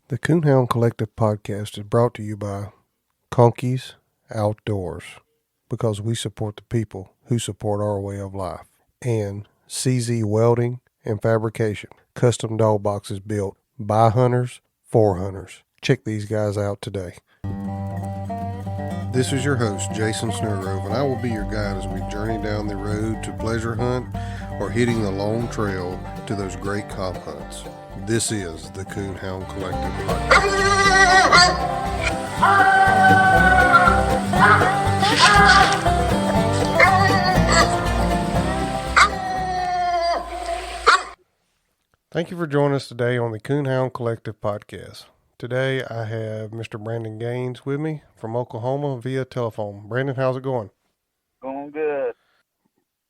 The Coonhound Collective podcast is brought to you by Conkeys Outdoors because we support the people who support our way of life, and CZ Welding and Fabrication, custom dog boxes built by hunters for hunters. Check these guys out today. This is your host, Jason Snellgrove, and I will be your guide as we journey down the road to pleasure hunt or hitting the long trail to those great comp hunts. This is the Coonhound Collective podcast. Thank you for joining us today on the Coonhound Collective podcast. Today I have Mr. Brandon Gaines with me from Oklahoma via telephone. Brandon, how's it going? Going good.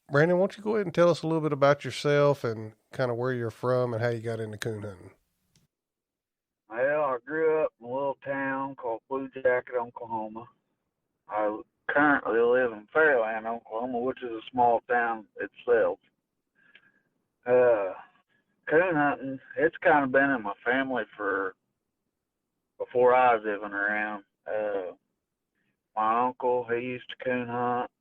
Brandon, why don't you go ahead and tell us a little bit about yourself and kind of where you're from and how you got into coon hunting? Well, I grew up in a little town called Blue Jacket, Oklahoma. I currently live in Fairland, Oklahoma, which is a small town itself. Coon hunting, it's kind of been in my family for before I was even around. My uncle, he used to coon hunt.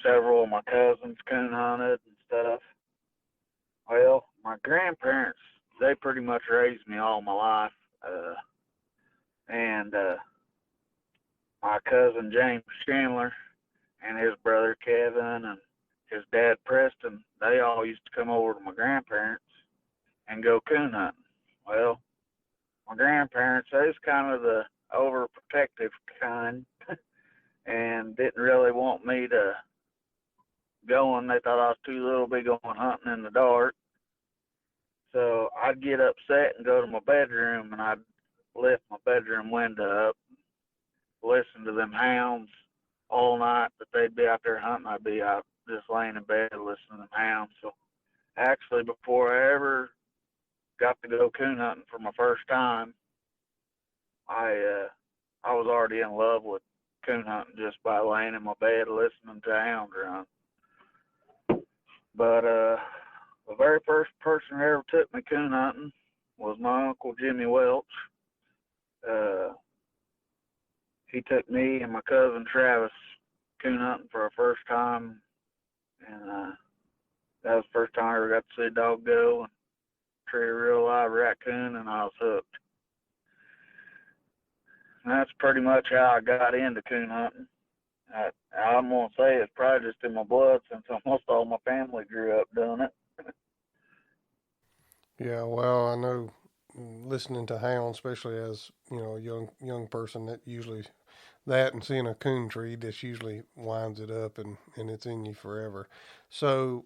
Several of my cousins coon hunted and stuff. Well, my grandparents, they pretty much raised me all my life. And my cousin James Chandler and his brother Kevin and his dad Preston, they all used to come over to my grandparents and go coon hunting. Well, my grandparents, they was kind of the overprotective kind and didn't really want me to go, and they thought I was too little to be going hunting in the dark. So I'd get upset and go to my bedroom, and I'd lift my bedroom window up, listen to them hounds all night that they'd be out there hunting. I'd be out just laying in bed listening to them hounds. So actually, before I ever got to go coon hunting for my first time, I was already in love with coon hunting just by laying in my bed listening to a hound run. But the very first person that ever took me coon hunting was my uncle Jimmy Welch. He took me and my cousin Travis coon hunting for our first time, and that was the first time I ever got to see a dog go and tree a real live raccoon, and I was hooked. And that's pretty much how I got into coon hunting. I'm going to say it's probably just in my blood since almost all my family grew up doing it. Yeah, well, I know listening to hounds, especially as a young person, that usually that and seeing a coon tree just usually winds it up and it's in you forever. So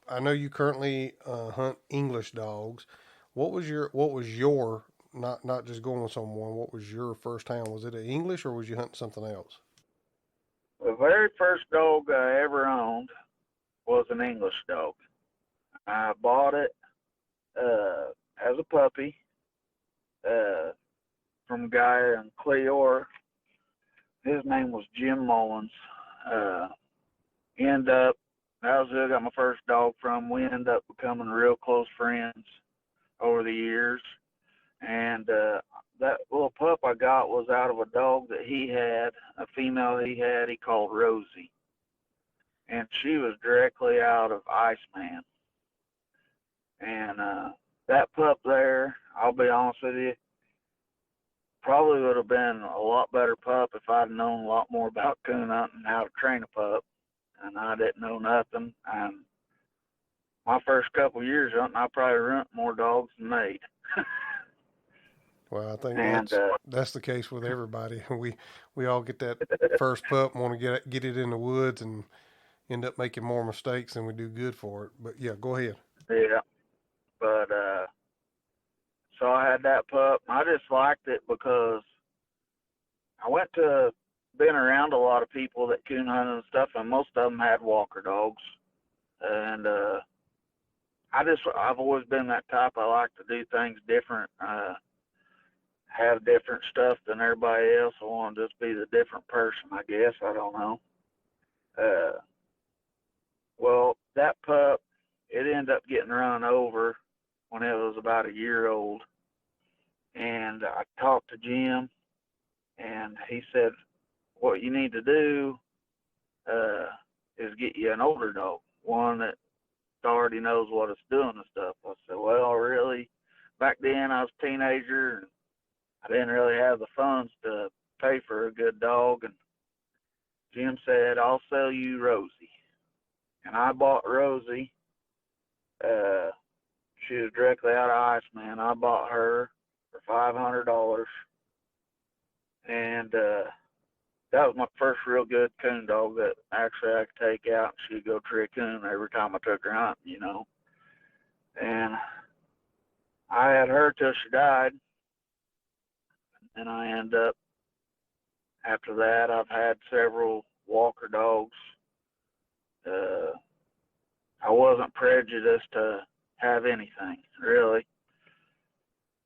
I know you currently hunt English dogs. What was your not just going with someone? What was your first hound? Was it an English or was you hunting something else? The very first dog I ever owned was an English dog. I bought it as a puppy uh, from a guy in Cleora. His name was Jim Mullins. Uh, end up, that was who I got my first dog from. We ended up becoming real close friends over the years. And that little pup I got was out of a dog that he had, a female he called Rosie. And she was directly out of Iceman. And that pup there, I'll be honest with you, probably would have been a lot better pup if I'd known a lot more about coon hunting and how to train a pup. And I didn't know nothing. And my first couple of years hunting, I probably run more dogs than made. Well, I think and that's the case with everybody. We all get that first pup, want to get it in the woods, and end up making more mistakes than we do good for it. But yeah, go ahead. yeah, but so I had that pup. I just liked it because I went to been around a lot of people that coon hunted and stuff, and most of them had walker dogs. And I've always been that type. I like to do things different, have different stuff than everybody else. I want to just be the different person, I guess. I don't know. Uh, well, that pup, it ended up getting run over when it was about a year old. And I talked to Jim, and he said, what you need to do is get you an older dog, one that already knows what it's doing and stuff. I said, well, really, back then I was a teenager, and I didn't really have the funds to pay for a good dog. And Jim said, I'll sell you Rosie. And I bought Rosie. She was directly out of Iceman. I bought her for $500. And that was my first real good coon dog that actually I could take out, and she'd go tree a coon every time I took her hunting, And I had her till she died. And I ended up, after that, I've had several walker dogs. I wasn't prejudiced to have anything, really.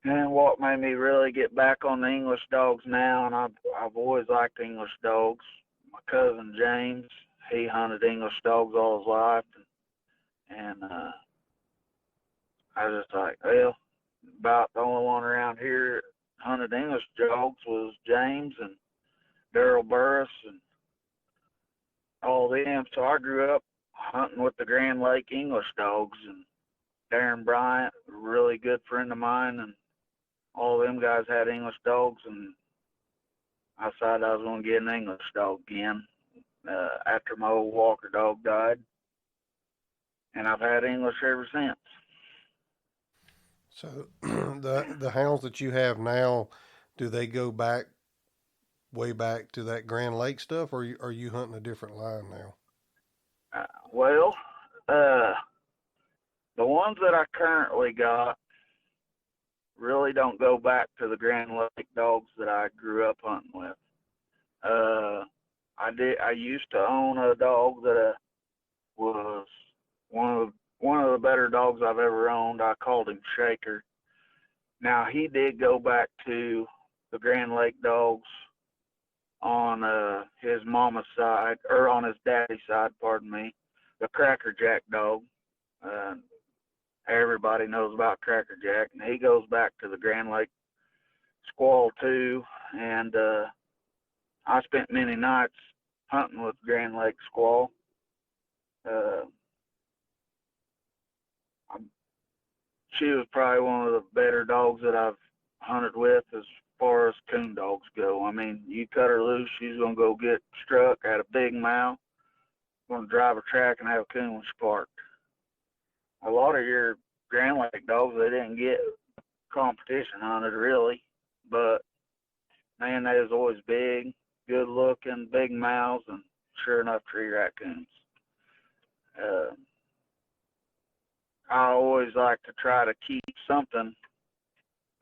And what made me really get back on the English dogs now, and I've always liked English dogs. My cousin James, he hunted English dogs all his life, and I was just like, well, about the only one around here hunted English dogs was James and Daryl Burris and all them. So I grew up hunting with the Grand Lake English dogs, and Darren Bryant, a really good friend of mine, and all them guys had English dogs, and I decided I was going to get an English dog again after my old Walker dog died, and I've had English ever since. So the hounds that you have now, do they go back way back to that Grand Lake stuff, or are you hunting a different line now? Well, the ones that I currently got really don't go back to the Grand Lake dogs that I grew up hunting with. I used to own a dog that was one of the better dogs I've ever owned. I called him Shaker. Now he did go back to the Grand Lake dogs on his mama's side, or on his daddy's side, pardon me, the Cracker Jack dog. Everybody knows about Cracker Jack, and he goes back to the Grand Lake Squall too. And I spent many nights hunting with Grand Lake Squall. She was probably one of the better dogs that I've hunted with as far as coon dogs go. I mean, you cut her loose, she's going to go get struck, had a big mouth, going to drive a track and have a coon when she parked. A lot of your Grand Lake dogs, they didn't get competition hunted really, but man, they was always big, good looking, big mouths, and sure enough, tree raccoons. I always like to try to keep something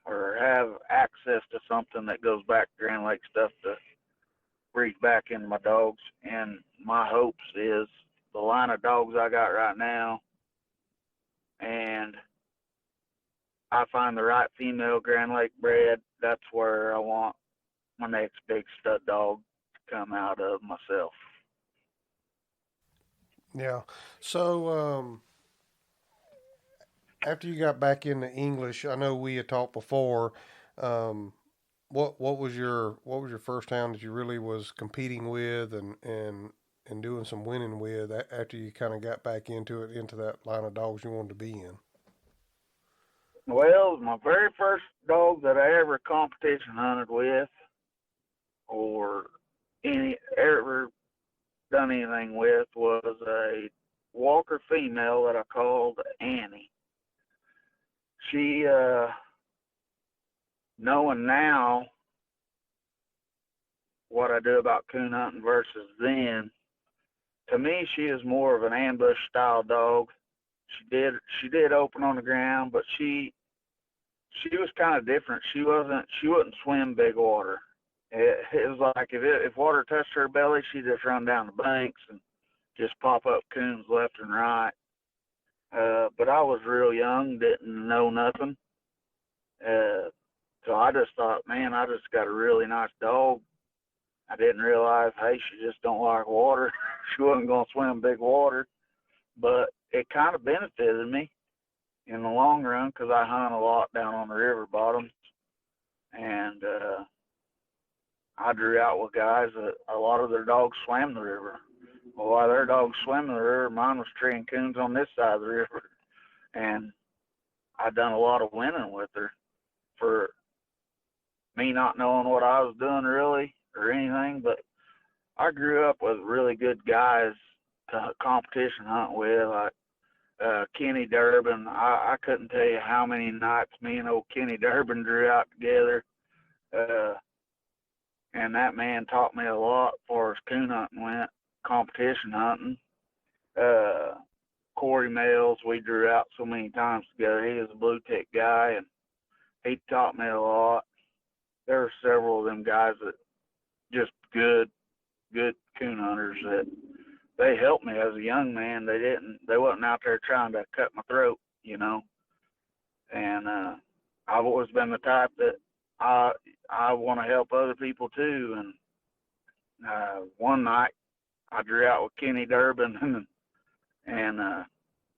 or have access to something that goes back to Grand Lake stuff to breed back into my dogs. And my hopes is the line of dogs I got right now, and I find the right female Grand Lake bred, that's where I want my next big stud dog to come out of myself. Yeah. So after you got back into English, I know we had talked before. Um, what was your first hound that you really was competing with and doing some winning with after you kind of got back into that line of dogs you wanted to be in? Well, my very first dog that I ever competition hunted with or ever done anything with was a Walker female that I called Annie. She, knowing now what I do about coon hunting versus then, to me she is more of an ambush style dog. She did open on the ground, but she was kind of different. She wouldn't swim big water. It was like if water touched her belly, she'd just run down the banks and just pop up coons left and right. But I was real young, didn't know nothing. So I just thought, man, I just got a really nice dog. I didn't realize, hey, she just don't like water. She wasn't going to swim big water. But it kind of benefited me in the long run because I hunt a lot down on the river bottoms. and I drew out with guys that a lot of their dogs swam the river. Well, while their dogs swam the river, mine was treeing coons on this side of the river, and I done a lot of winning with her for me not knowing what I was doing really or anything, but I grew up with really good guys to competition hunt with, like Kenny Durbin. I couldn't tell you how many nights me and old Kenny Durbin drew out together. Uh, and that man taught me a lot as far as coon hunting went, competition hunting. Uh, Corey Males, we drew out so many times together. He was a blue tick guy, and he taught me a lot. There were several of them guys that just good coon hunters that they helped me as a young man. They wasn't out there trying to cut my throat, you know. And I've always been the type that I want to help other people too. And one night I drew out with Kenny Durbin, and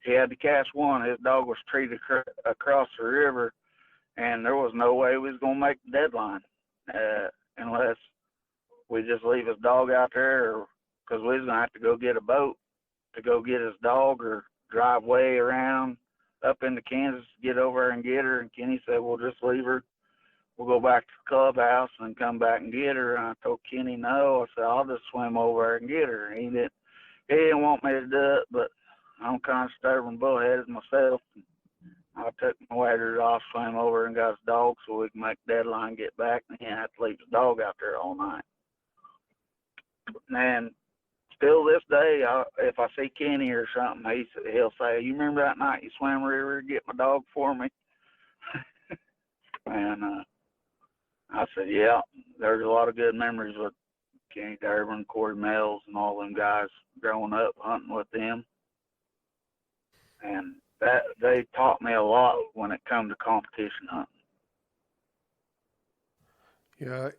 he had to cast one. His dog was treated across the river, and there was no way we was gonna make the deadline unless we just leave his dog out there, because we was gonna have to go get a boat to go get his dog, or drive way around up into Kansas to get over and get her. And Kenny said, "We'll just leave her. We'll go back to the clubhouse and come back and get her." And I told Kenny no. I said, "I'll just swim over and get her." And he didn't want me to do it, but I'm kind of stubborn, bullheaded myself. I took my waders off, swam over, and got his dog so we could make the deadline, get back, and he didn't have to leave his dog out there all night. And still this day, if I see Kenny or something, he'll say, "You remember that night you swam the river to get my dog for me?" And I said, "Yeah, there's a lot of good memories with Kenny Durbin, Corey Mills, and all them guys growing up hunting with them. And that they taught me a lot when it come to competition hunting." Yeah,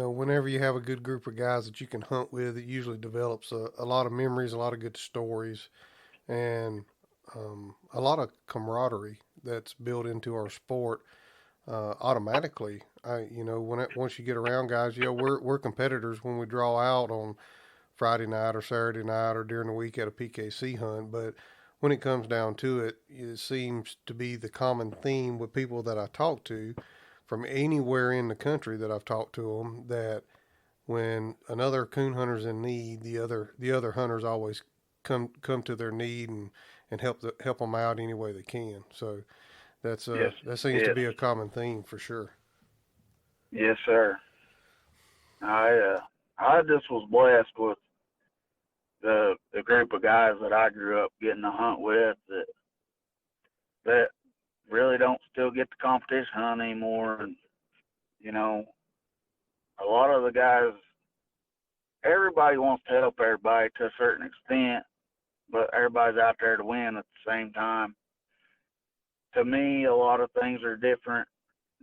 whenever you have a good group of guys that you can hunt with, it usually develops a lot of memories, a lot of good stories, and a lot of camaraderie that's built into our sport automatically. Once you get around guys, we're competitors when we draw out on Friday night or Saturday night or during the week at a PKC hunt, but when it comes down to it, it seems to be the common theme with people that I talk to from anywhere in the country that I've talked to them, that when another coon hunter's in need, the other hunters always come to their need and help them out any way they can. So Yes, that seems to yes, be a common theme for sure. yes, sir. I just was blessed with the group of guys that I grew up getting to hunt with that really don't still get the competition hunt anymore. And you know, a lot of the guys, everybody wants to help everybody to a certain extent, but everybody's out there to win at the same time. To me, a lot of things are different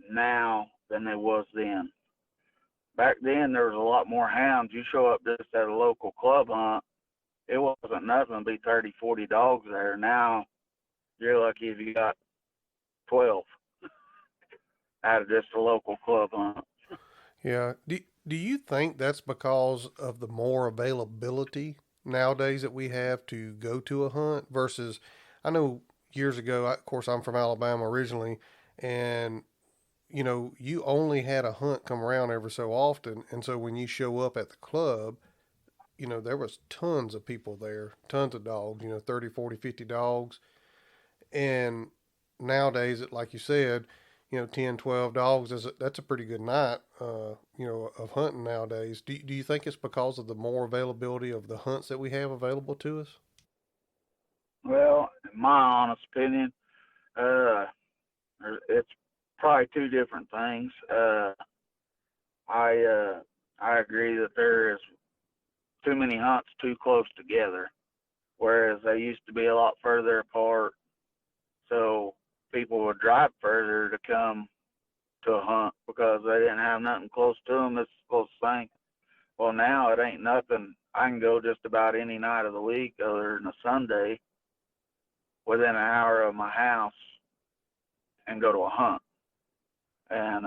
now than they was then. Back then, there was a lot more hounds. You show up just at a local club hunt, it wasn't nothing to be 30, 40 dogs there. Now, you're lucky if you got 12 out of just a local club hunt. Yeah. Do you think that's because of the more availability nowadays that we have to go to a hunt versus, I know years ago, of course, I'm from Alabama originally, and you only had a hunt come around every so often. And so when you show up at the club, there was tons of people there, tons of dogs, 30, 40, 50 dogs. And nowadays, like you said, 10, 12 dogs, that's a pretty good night, of hunting nowadays. Do you think it's because of the more availability of the hunts that we have available to us? Well, in my honest opinion, uh, it's probably two different things. I I agree that there is too many hunts too close together, whereas they used to be a lot further apart. So people would drive further to come to a hunt because they didn't have nothing close to them that's close to thing. Well, now it ain't nothing. I can go just about any night of the week other than a Sunday within an hour of my house and go to a hunt. And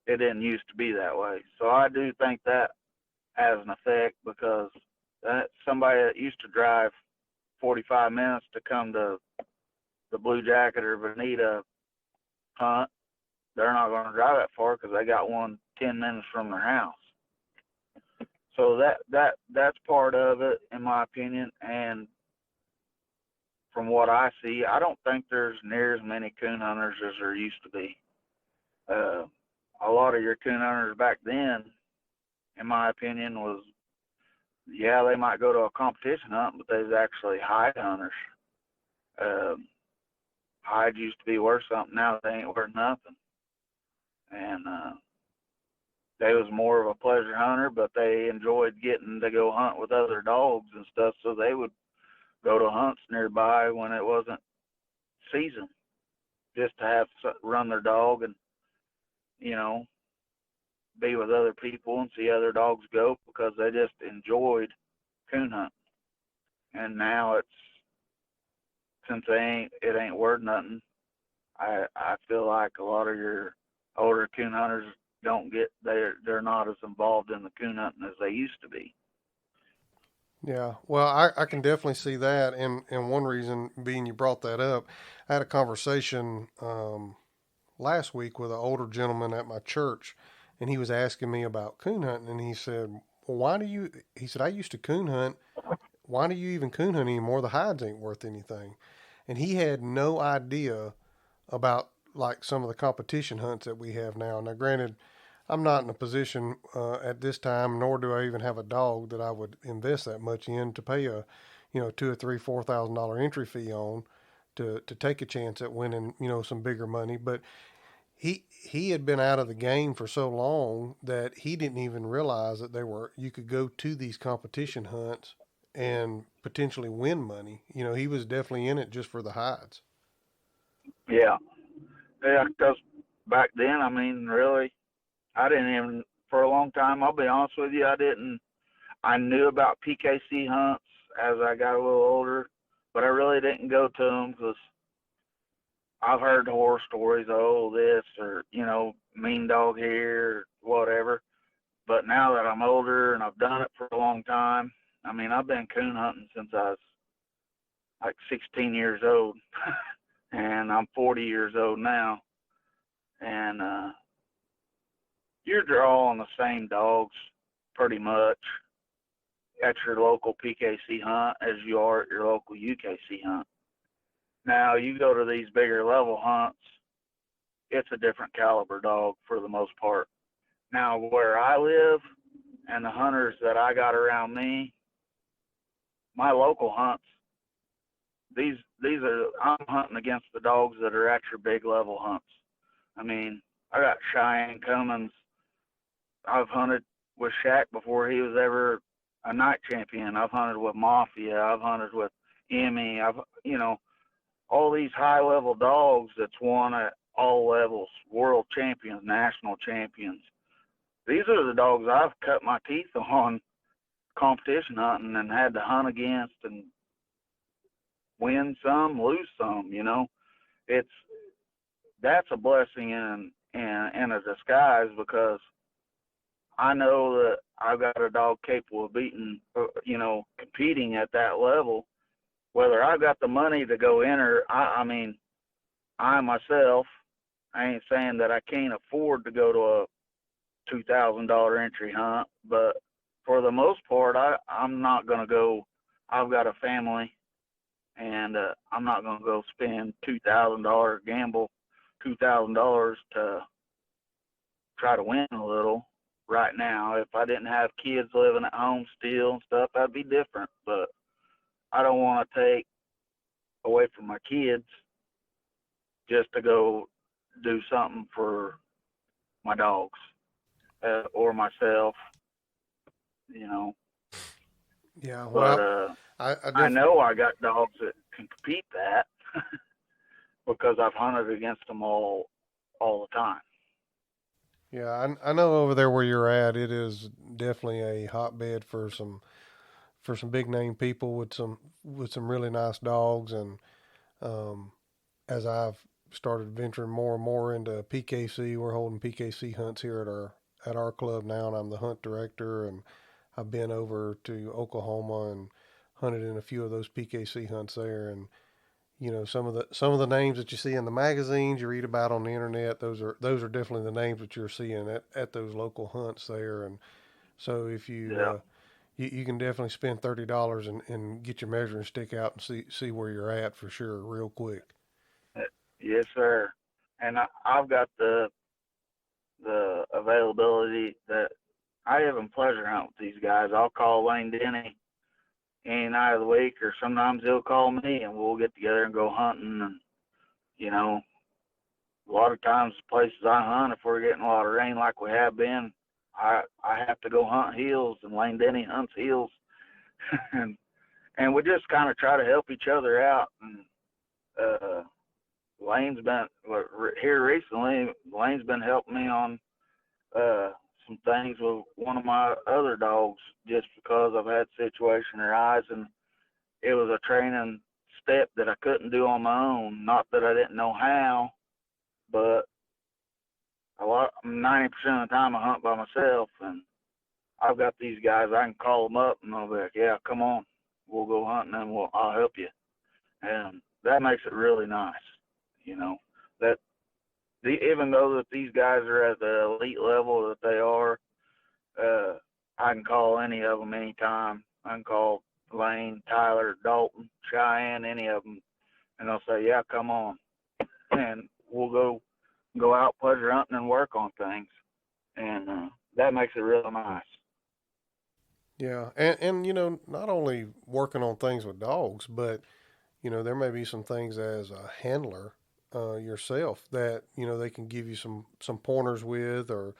it didn't used to be that way. So I do think that has an effect, because somebody that used to drive 45 minutes to come to the Blue Jacket or Bonita hunt, they're not going to drive that far because they got one 10 minutes from their house. So that's part of it, in my opinion. And from what I see, I don't think there's near as many coon hunters as there used to be. A lot of your coon hunters back then, in my opinion, was, yeah, they might go to a competition hunt, but they was actually hide hunters. Hide used to be worth something. Now they ain't worth nothing. And they was more of a pleasure hunter, but they enjoyed getting to go hunt with other dogs and stuff, so they would go to hunts nearby when it wasn't season, just to have run their dog and, you know, be with other people and see other dogs go, because they just enjoyed coon hunting. And now it's, since it ain't worth nothing, I feel like a lot of your older coon hunters they're not as involved in the coon hunting as they used to be. Yeah, well, I can definitely see that, and one reason being you brought that up, I had a conversation last week with an older gentleman at my church, and he was asking me about coon hunting, and he said, "Well, why do you?" He said, "I used to coon hunt. Why do you even coon hunt anymore? The hides ain't worth anything." And he had no idea about like some of the competition hunts that we have now. Now, granted, I'm not in a position at this time, nor do I even have a dog that I would invest that much in to pay a, $2 or $3, $4,000 entry fee on to take a chance at winning, some bigger money. But he had been out of the game for so long that he didn't even realize that you could go to these competition hunts and potentially win money. He was definitely in it just for the hides. Yeah, yeah, because back then, I mean, really, I didn't even, for a long time, I'll be honest with you, I knew about PKC hunts as I got a little older, but I really didn't go to them because I've heard horror stories, oh, this, or, mean dog here, or whatever. But now that I'm older and I've done it for a long time, I mean, I've been coon hunting since I was like 16 years old, and I'm 40 years old now. And you're drawing the same dogs pretty much at your local PKC hunt as you are at your local UKC hunt. Now, you go to these bigger level hunts, it's a different caliber dog for the most part. Now, where I live and the hunters that I got around me, my local hunts, these are, I'm hunting against the dogs that are at your big level hunts. I mean, I got Cheyenne Cummins. I've hunted with Shaq before he was ever a night champion. I've hunted with Mafia. I've hunted with Emmy. All these high level dogs that's won at all levels, world champions, national champions. These are the dogs I've cut my teeth on competition hunting and had to hunt against and win some, lose some. It's that's a blessing in a disguise, because I know that I've got a dog capable of beating, competing at that level. Whether I've got the money to go enter, I mean, I myself, I ain't saying that I can't afford to go to a $2,000 entry hunt, but for the most part, I'm not going to go. I've got a family, and I'm not going to go spend $2,000, gamble $2,000 to try to win a little right now. If I didn't have kids living at home still and stuff, that'd be different. But I don't want to take away from my kids just to go do something for my dogs or myself, you know. Yeah, But well, I I definitely. know I got dogs that can compete that because I've hunted against them all the time. Yeah, I know over there where you're at, it is definitely a hotbed for some big name people with some really nice dogs, and um, as I've started venturing more and more into PKC. We're holding PKC hunts here at our club now, and I'm the hunt director. And I've been over to Oklahoma and hunted in a few of those PKC hunts there. And some of the names that you see in the magazines you read about on the internet, those are definitely the names that you're seeing at those local hunts there. And so if Yeah. you can definitely spend $30 and get your measuring stick out and see where you're at for sure, real quick. Yes, sir. And I've got the availability that I even pleasure hunt with these guys. I'll call Lane Denny any night of the week, or sometimes he'll call me, and we'll get together and go hunting. And you know, a lot of times the places I hunt, if we're getting a lot of rain like we have been, I have to go hunt hills, and Lane Denny hunts hills, and we just kind of try to help each other out. And uh, Lane's been here recently. Lane's been helping me on uh, some things with one of my other dogs, just because I've had situation arise, and it was a training step that I couldn't do on my own. Not that I didn't know how, but 90% of the time I hunt by myself, and I've got these guys. I can call them up, and they'll be like, "Yeah, come on, we'll go hunting, and I'll help you." And that makes it really nice, you know. That even though that these guys are at the elite level that they are, I can call any of them anytime. I can call Lane, Tyler, Dalton, Cheyenne, any of them, and they'll say, "Yeah, come on," and we'll go out pleasure hunting and work on things, and that makes it real nice. Yeah, and not only working on things with dogs, but there may be some things as a handler yourself that they can give you some pointers with, or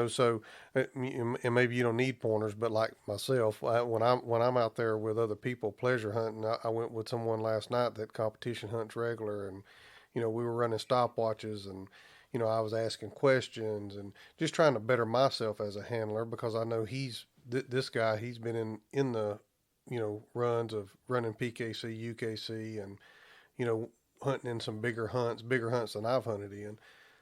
so and maybe you don't need pointers, but like myself, when I'm out there with other people pleasure hunting, I went with someone last night that competition hunts regular, and we were running stopwatches, and I was asking questions and just trying to better myself as a handler, because I know this guy, he's been in the runs of running PKC, UKC, and hunting in some bigger hunts than I've hunted in.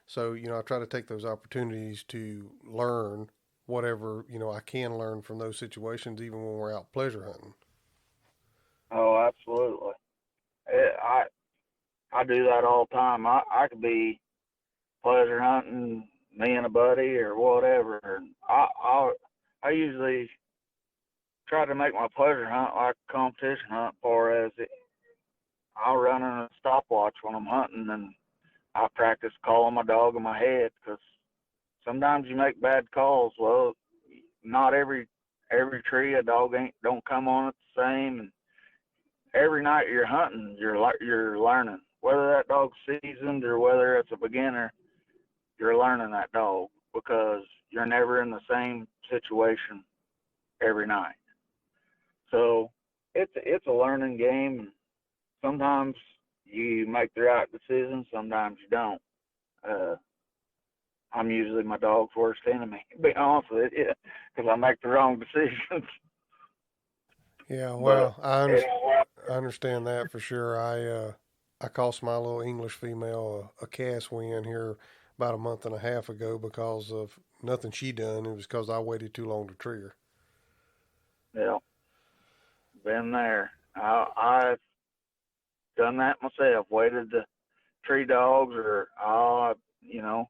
So I try to take those opportunities to learn whatever I can learn from those situations, even when we're out pleasure hunting. Oh, absolutely. I do that all the time. I could be pleasure hunting, me and a buddy or whatever. And I usually try to make my pleasure hunt like a competition hunt, for as I'll run in a stopwatch when I'm hunting, and I practice calling my dog in my head, because sometimes you make bad calls. Well, not every tree a dog ain't don't come on it the same, and every night you're hunting, you're learning. Whether that dog's seasoned or whether it's a beginner, you're learning that dog, because you're never in the same situation every night. So it's a learning game, and sometimes you make the right decision, sometimes you don't. Uh, I'm usually my dog's worst enemy, to be honest with you, because I make the wrong decisions. Yeah, But well, I understand that for sure. I cost my little English female a cast win here about a month and a half ago because of nothing she done. It was because I waited too long to tree her. yeah, been there. I've done that myself. Waited to tree dogs, or you know,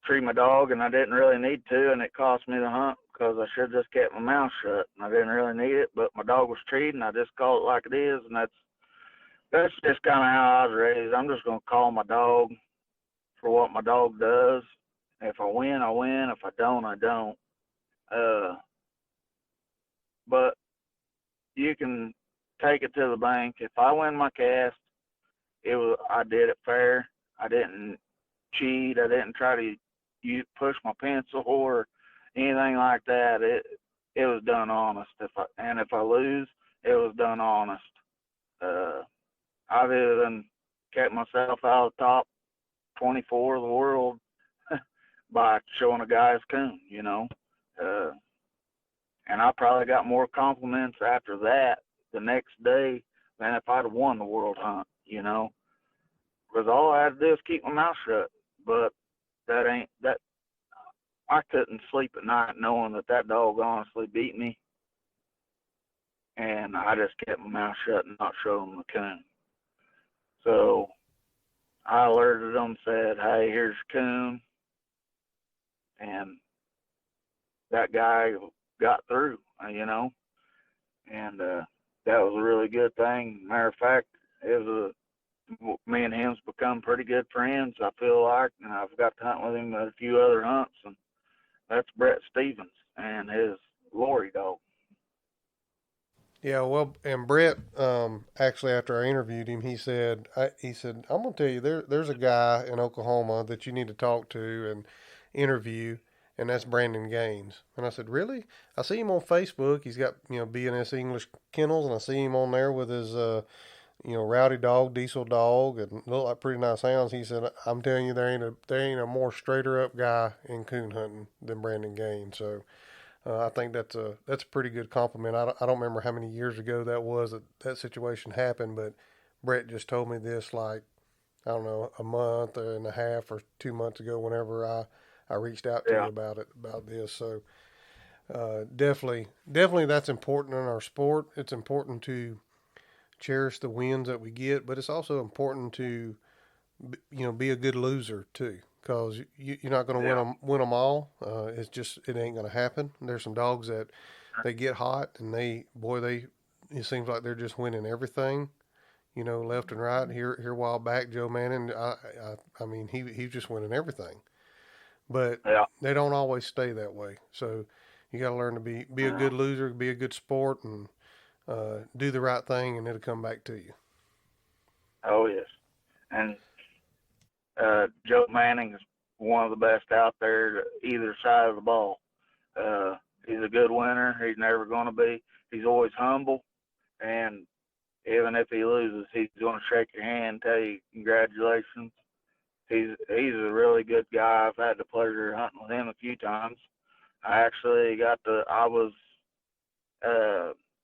tree my dog, and I didn't really need to, and it cost me the hunt, because I should have just kept my mouth shut. And I didn't really need it, but my dog was treed, and I just call it like it is, and that's just kind of how I was raised. I'm just gonna call my dog for what my dog does. If I win, I win. If I don't, I don't. Uh, but you can take it to the bank. If I win my cast, I did it fair. I didn't cheat. I didn't try to push my pencil or anything like that. It was done honest. If I lose, it was done honest. Uh, I've even kept myself out of the top 24 of the world by showing a guy's coon, Uh, and I probably got more compliments after that the next day than if I'd have won the world hunt. because all I had to do is keep my mouth shut. But that I couldn't sleep at night knowing that dog honestly beat me, and I just kept my mouth shut and not showed him the coon. So I alerted them, said, "Hey, here's coon," and that guy got through, and that was a really good thing. Matter of fact, me and him's become pretty good friends, I feel like, and I've got to hunt with him at a few other hunts, and that's Brett Stevens and his Lori dog. Yeah, well, and Brett, actually, after I interviewed him, he said, I'm gonna tell you, there's a guy in Oklahoma that you need to talk to and interview, and that's Brandon Gaines. And I said, really? I see him on Facebook. He's got BNS English Kennels, and I see him on there with his rowdy dog, diesel dog, and look like pretty nice hounds. He said, I'm telling you, there ain't a more straighter up guy in coon hunting than Brandon Gaines. So. I think that's a pretty good compliment. I don't remember how many years ago that was that situation happened, but Brett just told me this like I don't know a month and a half or 2 months ago. Whenever I reached out to Yeah. you about this, so definitely that's important in our sport. It's important to cherish the wins that we get, but it's also important to be a good loser too, because you're not going to Yeah. win them all. It ain't going to happen. There's some dogs that they get hot and it seems like they're just winning everything, left and right. Here a while back, Joe Manning, I mean he's just winning everything, but Yeah. they don't always stay that way. So you got to learn to be a Yeah. good loser, be a good sport, and do the right thing, and it'll come back to you. Oh yes. And Joe Manning is one of the best out there to either side of the ball. He's a good winner. He's never going to be. He's always humble, and even if he loses, he's going to shake your hand, tell you congratulations. He's a really good guy. I've had the pleasure of hunting with him a few times. I was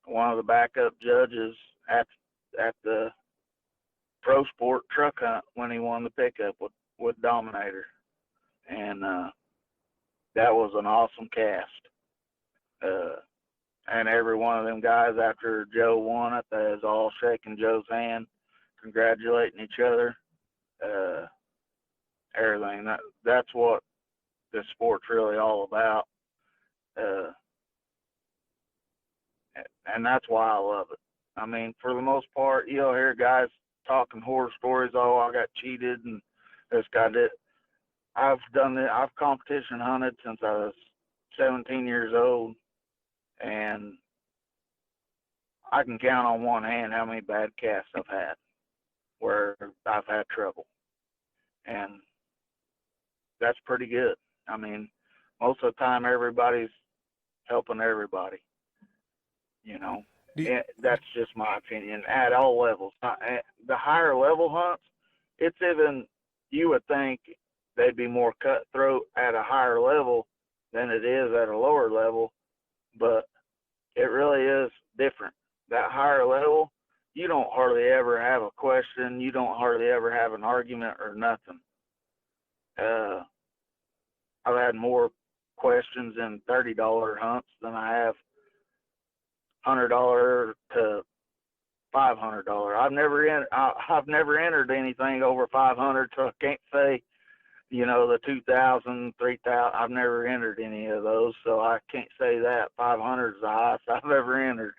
one of the backup judges at the pro sport truck hunt when he won the pickup with Dominator, and that was an awesome cast. Uh, and every one of them guys after Joe won it, they was all shaking Joe's hand, congratulating each other. Uh, Everything. That's what this sport's really all about. Uh, and that's why I love it. I mean, for the most part, you'll hear guys talking horror stories. Oh, I got cheated and this guy did. I've done it. I've competition hunted since I was 17 years old, and I can count on one hand how many bad casts I've had where I've had trouble, and that's pretty good. I mean, most of the time everybody's helping everybody. You know, Do, that's just my opinion at all levels. The higher level hunts, it's even, you would think they'd be more cutthroat at a higher level than it is at a lower level, but it really is different. That higher level, you don't hardly ever have a question. You don't hardly ever have an argument or nothing. I've had more questions in $30 hunts than I have $100 to $500. I've never entered anything over 500, so I can't say the 2,000, 3,000. I've never entered any of those, so I can't say that 500 is the highest I've ever entered,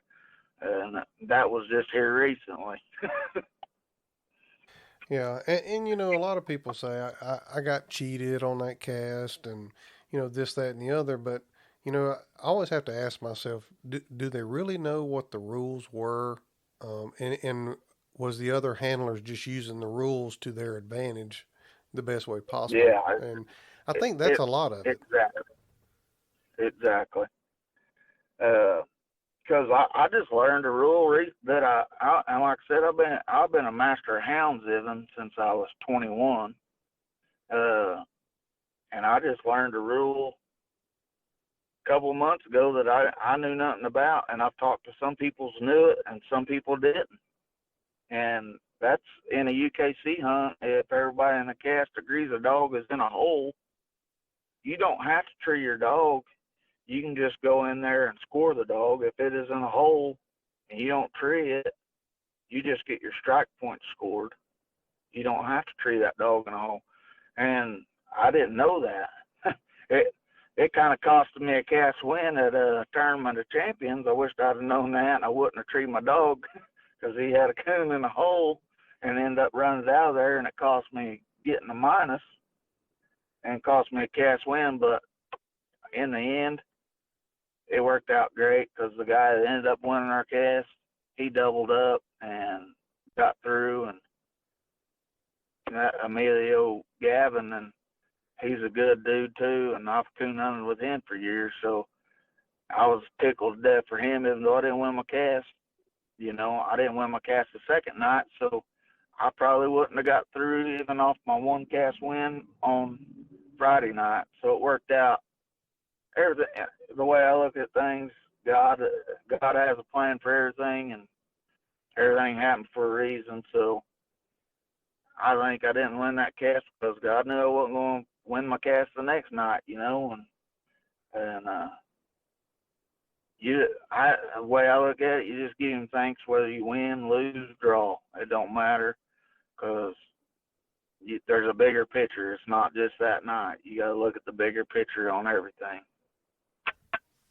and that was just here recently. Yeah, and a lot of people say I got cheated on that cast, and this, that, and the other. But I always have to ask myself, do they really know what the rules were? And was the other handlers just using the rules to their advantage the best way possible? Yeah, And I think that's it a lot of it. exactly. Uh, because I just learned a rule that and like I said, I've been a master of hounds even since I was 21. And I just learned a rule a couple of months ago that I knew nothing about, and I've talked to some people who knew it and some people didn't. And That's in a UKC hunt. If everybody in the cast agrees a dog is in a hole, you don't have to tree your dog. You can just go in there and score the dog. If it is in a hole and you don't tree it, you just get your strike points scored. You don't have to tree that dog in a hole. And I didn't know that. it kind of costed me a cast win at a tournament of champions. I wished I'd have known that, and I wouldn't have treated my dog because he had a coon in a hole and ended up running it out of there, and it cost me getting a minus and cost me a cast win. But in the end, it worked out great because the guy that ended up winning our cast, he doubled up and got through, and Emilio Gavin, and he's a good dude too, and I've coon hunted with him for years, so I was tickled to death for him, even though I didn't win my cast. You know, I didn't win my cast the second night, so I probably wouldn't have got through even off my one cast win on Friday night. So it worked out. Everything, the way I look at things, God has a plan for everything, and everything happened for a reason. So I think I didn't win that cast because God knew I wasn't going to win my cast the next night, you know, and the way I look at it, you just give him thanks whether you win, lose, draw. It don't matter because there's a bigger picture. It's not just that night. You got to look at the bigger picture on everything.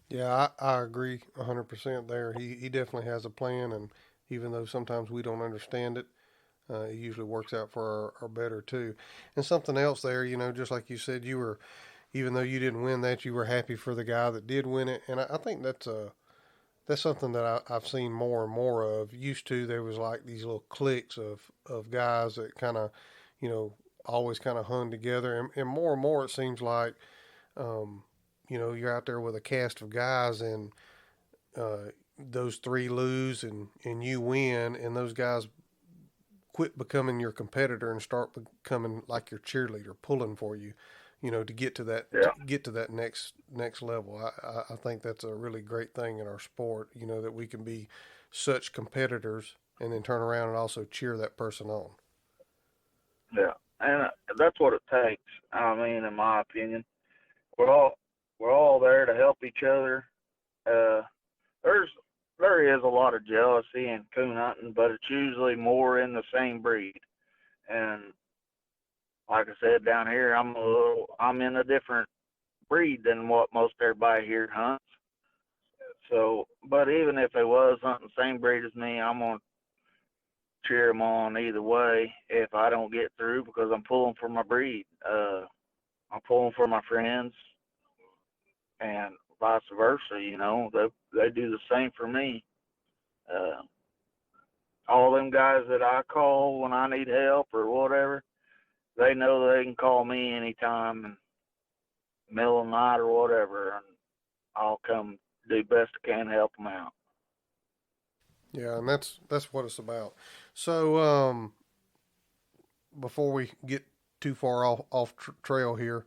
Yeah, I agree 100% there. He definitely has a plan, and even though sometimes we don't understand it, it usually works out for our better too. And something else there, you know, just like you said, even though you didn't win that, you were happy for the guy that did win it. And I think that's something that I've seen more and more of. Used to, there was like these little cliques of guys that kind of, you know, always kind of hung together. And more it seems like, you know, you're out there with a cast of guys and those three lose and you win, and those guys quit becoming your competitor and start becoming like your cheerleader, pulling for you, you know, to get to that next level. I think that's a really great thing in our sport, you know, that we can be such competitors and then turn around and also cheer that person on. Yeah, and that's what it takes. I mean, in my opinion, we're all there to help each other. There is a lot of jealousy in coon hunting, but it's usually more in the same breed. And like I said, down here, I'm in a different breed than what most everybody here hunts. So, but even if they was hunting the same breed as me, I'm gonna cheer them on either way if I don't get through because I'm pulling for my breed. I'm pulling for my friends, and vice versa. You know, they do the same for me. All them guys that I call when I need help or whatever, they know they can call me anytime, and middle of the night or whatever, and I'll come do best I can to help them out. Yeah, and that's what it's about. So, before we get too far off trail here,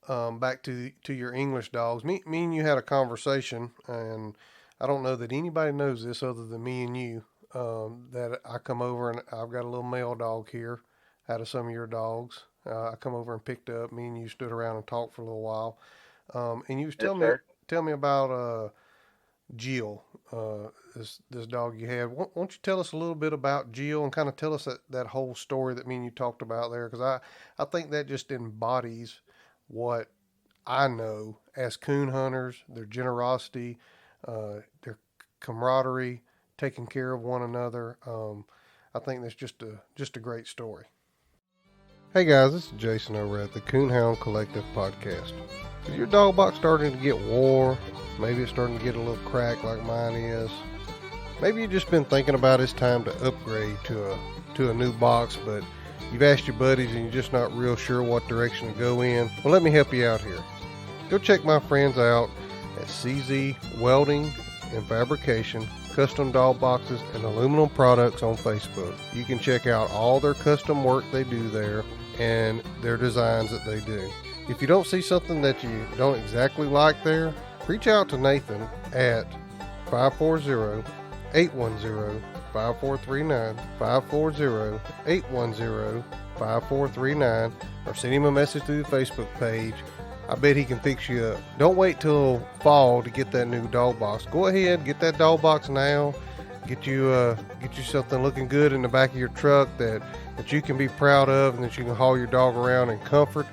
back to your English dogs. Me and you had a conversation, and I don't know that anybody knows this other than me and you. That I come over and I've got a little male dog here out of some of your dogs. I come over and picked up. Me and you stood around and talked for a little while. And you was tell me about Jill, this dog you had. Won't you tell us a little bit about Jill and kind of tell us that whole story that me and you talked about there? Because I think that just embodies what I know as coon hunters, their generosity, their camaraderie, taking care of one another. I think that's just a great story. Hey guys, this is Jason over at the Coonhound Collective podcast. Is your dog box starting to get wore? Maybe it's starting to get a little cracked like mine is. Maybe you've just been thinking about it's time to upgrade to a new box, but you've asked your buddies and you're just not real sure what direction to go in. Well, let me help you out here. Go check my friends out at CZ Welding and Fabrication, custom dog boxes and aluminum products on Facebook. You can check out all their custom work they do there and their designs that they do. If you don't see something that you don't exactly like there, reach out to Nathan at 540-810-9999 810-540-5439, 540-810-5439, or send him a message through the Facebook page. I bet he can fix you up. Don't wait till fall to get that new dog box. Go ahead, get that dog box now. Get you something looking good in the back of your truck that you can be proud of and that you can haul your dog around in comfort.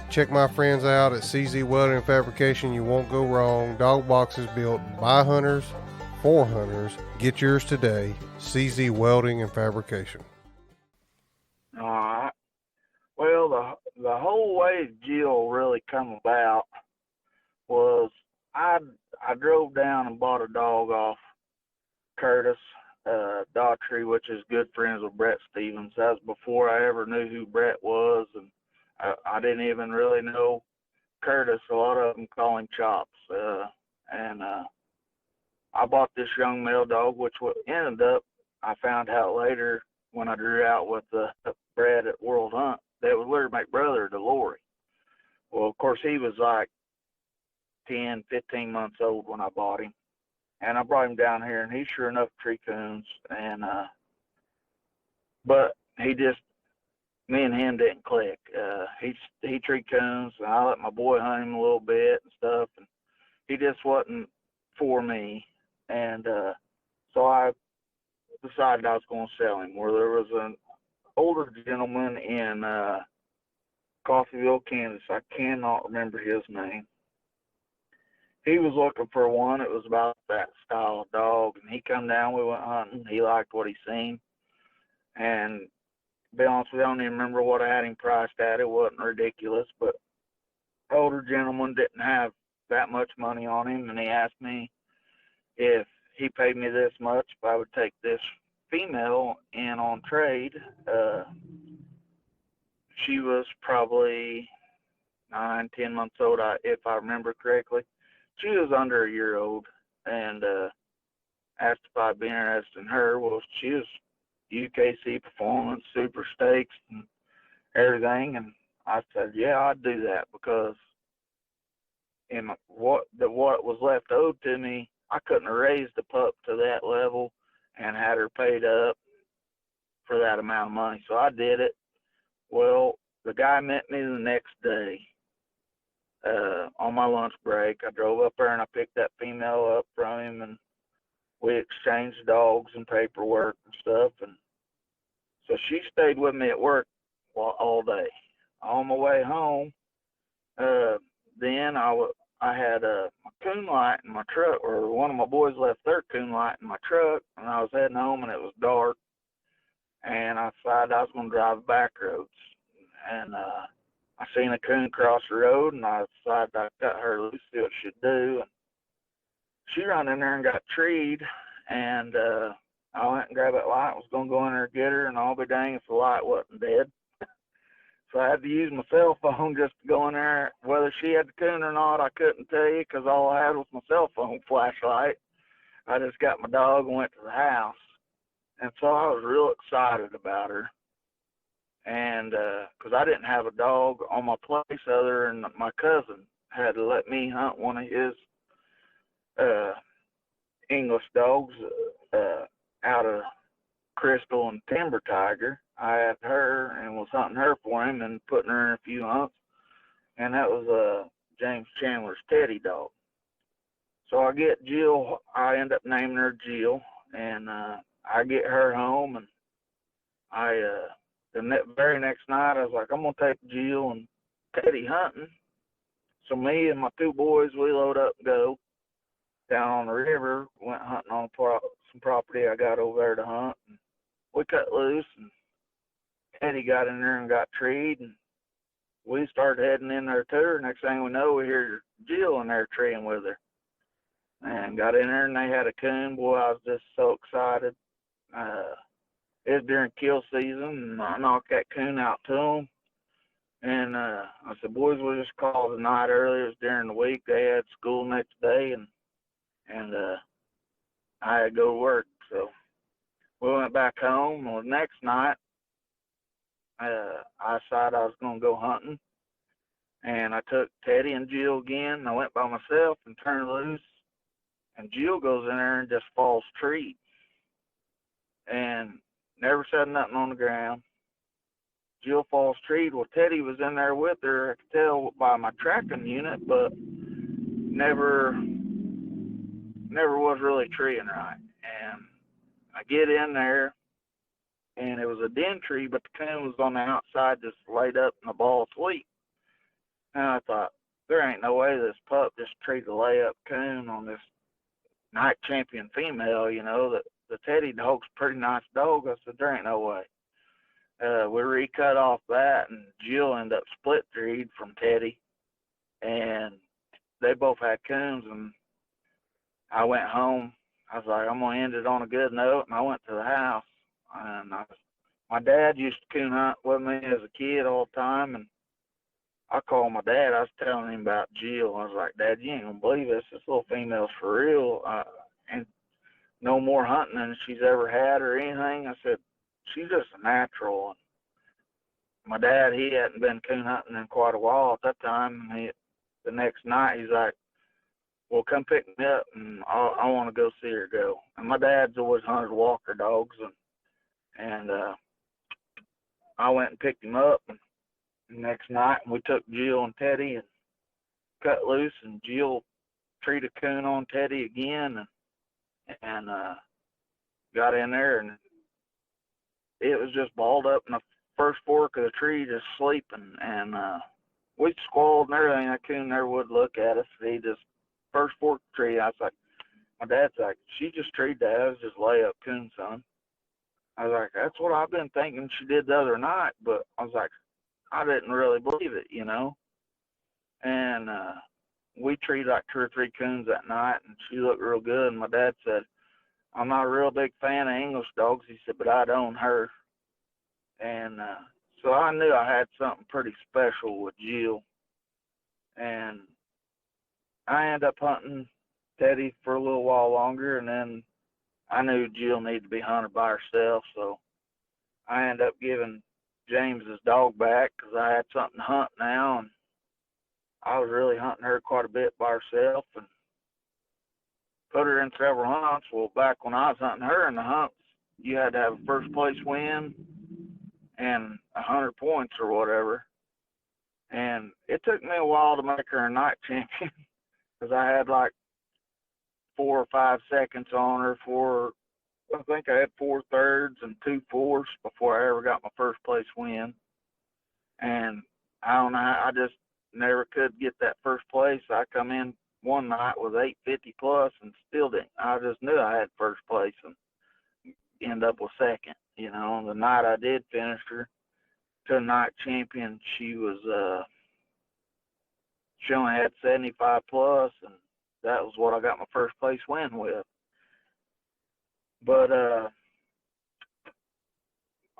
Check my friends out at CZ Welding and Fabrication. You won't go wrong. Dog boxes built by hunters for hunters. Get yours today. CZ Welding and Fabrication. All right. Well, the whole way Jill really come about was I drove down and bought a dog off Curtis Daughtry, which is good friends with Brett Stevens. That was before I ever knew who Brett was, and I didn't even really know Curtis. A lot of them call him Chops. And I bought this young male dog, which ended up, I found out later when I drew out with Brad at World Hunt, that was literally my brother to Lori. Well, of course, he was like 10, 15 months old when I bought him. And I brought him down here, and he sure enough tree coons. And but he just, me and him didn't click. He tree coons, and I let my boy hunt him a little bit and stuff, and he just wasn't for me. And so I decided I was going to sell him. Where there was an older gentleman in Coffeyville, Kansas. I cannot remember his name. He was looking for one. It was about that style of dog, and he come down. We went hunting. He liked what he seen, and to be honest with you, I don't even remember what I had him priced at. It wasn't ridiculous, but older gentleman didn't have that much money on him, and he asked me if he paid me this much, if I would take this female in on trade. She was probably 9, 10 months old, if I remember correctly. She was under a year old, and asked if I'd be interested in her. Well, she was UKC Performance, Super Stakes, and everything. And I said, yeah, I'd do that, because in what was left owed to me, I couldn't have raised the pup to that level and had her paid up for that amount of money. So I did it. Well, the guy met me the next day on my lunch break. I drove up there and I picked that female up from him, and we exchanged dogs and paperwork and stuff. And so she stayed with me at work all day. On my way home, then I had my coon light in my truck, or one of my boys left their coon light in my truck, and I was heading home, and it was dark, and I decided I was going to drive back roads. And I seen a coon cross the road, and I decided I'd cut her loose, see what she'd do. And she ran in there and got treed, and I went and grabbed that light, was going to go in there and get her, and I'll be dang if the light wasn't dead. So I had to use my cell phone just to go in there. Whether she had the coon or not, I couldn't tell you, because all I had was my cell phone flashlight. I just got my dog and went to the house. And so I was real excited about her. And because I didn't have a dog on my place other than my cousin had to let me hunt one of his English dogs out of Crystal and Timber Tiger. I had her and was hunting her for him and putting her in a few hunts. And that was James Chandler's Teddy dog. So I get Jill. I end up naming her Jill. And I get her home, and the very next night, I was like, I'm going to take Jill and Teddy hunting. So me and my two boys, we load up and go down on the river, went hunting on some property I got over there to hunt. And we cut loose, and Teddy got in there and got treed, and we started heading in there to her. Next thing we know, we hear Jill in there treeing with her. And got in there, and they had a coon. Boy, I was just so excited. It was during kill season, and I knocked that coon out to them. And I said, boys, we'll just call the night early. It was during the week. They had school next day, and I had to go to work. So we went back home. Well, the next night, I decided I was going to go hunting. And I took Teddy and Jill again, and I went by myself and turned loose. And Jill goes in there and just falls treed. and never said nothing on the ground. Jill falls treed. Well, Teddy was in there with her. I could tell by my tracking unit, but never was really treeing right. And I get in there, and it was a den tree, but the coon was on the outside just laid up in a ball of sleep. And I thought, there ain't no way this pup just treated a layup coon on this night champion female, you know, that the Teddy dog's a pretty nice dog. I said, there ain't no way. We recut off that, and Jill ended up split treed from Teddy, and they both had coons, and I went home. I was like, I'm going to end it on a good note, and I went to the house. And my dad used to coon hunt with me as a kid all the time, and I called my dad. I was telling him about Jill. I was like, Dad, you ain't going to believe this. This little female's for real, and no more hunting than she's ever had or anything. I said, she's just a natural. And my dad, he hadn't been coon hunting in quite a while at that time. And the next night, he's like, well, come pick me up, and I want to go see her go. And my dad's always hunted walker dogs, and I went and picked him up. And the next night, we took Jill and Teddy and cut loose, and Jill treated a coon on Teddy again, and got in there, and it was just balled up in the first fork of the tree, just sleeping. And we squalled and everything. That coon never would look at us. He just first fork tree. I was like, my dad's like, she just treated that. It was just lay up coon, son. I was like, that's what I've been thinking she did the other night, but I was like, I didn't really believe it, you know. And we treated like 2 or 3 coons that night, and she looked real good. And my dad said, I'm not a real big fan of English dogs. He said, but I'd own her. And so I knew I had something pretty special with Jill. And I ended up hunting Teddy for a little while longer, and then I knew Jill needed to be hunted by herself, so I ended up giving James's dog back because I had something to hunt now, and I was really hunting her quite a bit by herself and put her in several hunts. Well, back when I was hunting her in the hunts, you had to have a first place win and 100 points or whatever. And it took me a while to make her a night champion because I had like 4 or 5 seconds on her I think I had 4 thirds and 2 fourths before I ever got my first place win. And I don't know, I just never could get that first place. I come in one night with 850 plus and still didn't. I just knew I had first place and end up with second. You know, the night I did finish her to a night champion, she only had 75 plus, and that was what I got my first place win with. But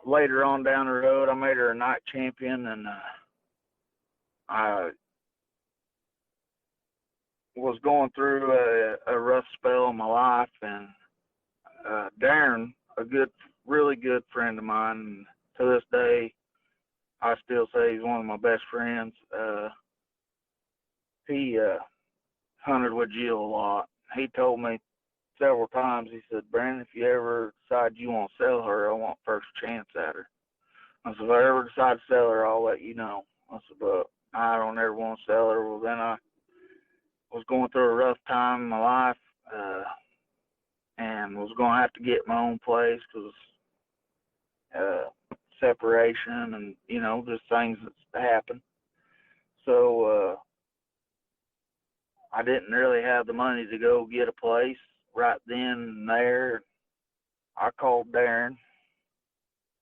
later on down the road, I made her a night champion, and I was going through a rough spell in my life, and Darren, really good friend of mine, and to this day, I still say he's one of my best friends. He hunted with Jill a lot. He told me several times, he said, Brandon, if you ever decide you want to sell her, I want first chance at her. I said, if I ever decide to sell her, I'll let you know. I said, but I don't ever want to sell her. Well, then I was going through a rough time in my life and was going to have to get my own place because separation and, you know, just things that happen. So I didn't really have the money to go get a place right then and there. I called Darren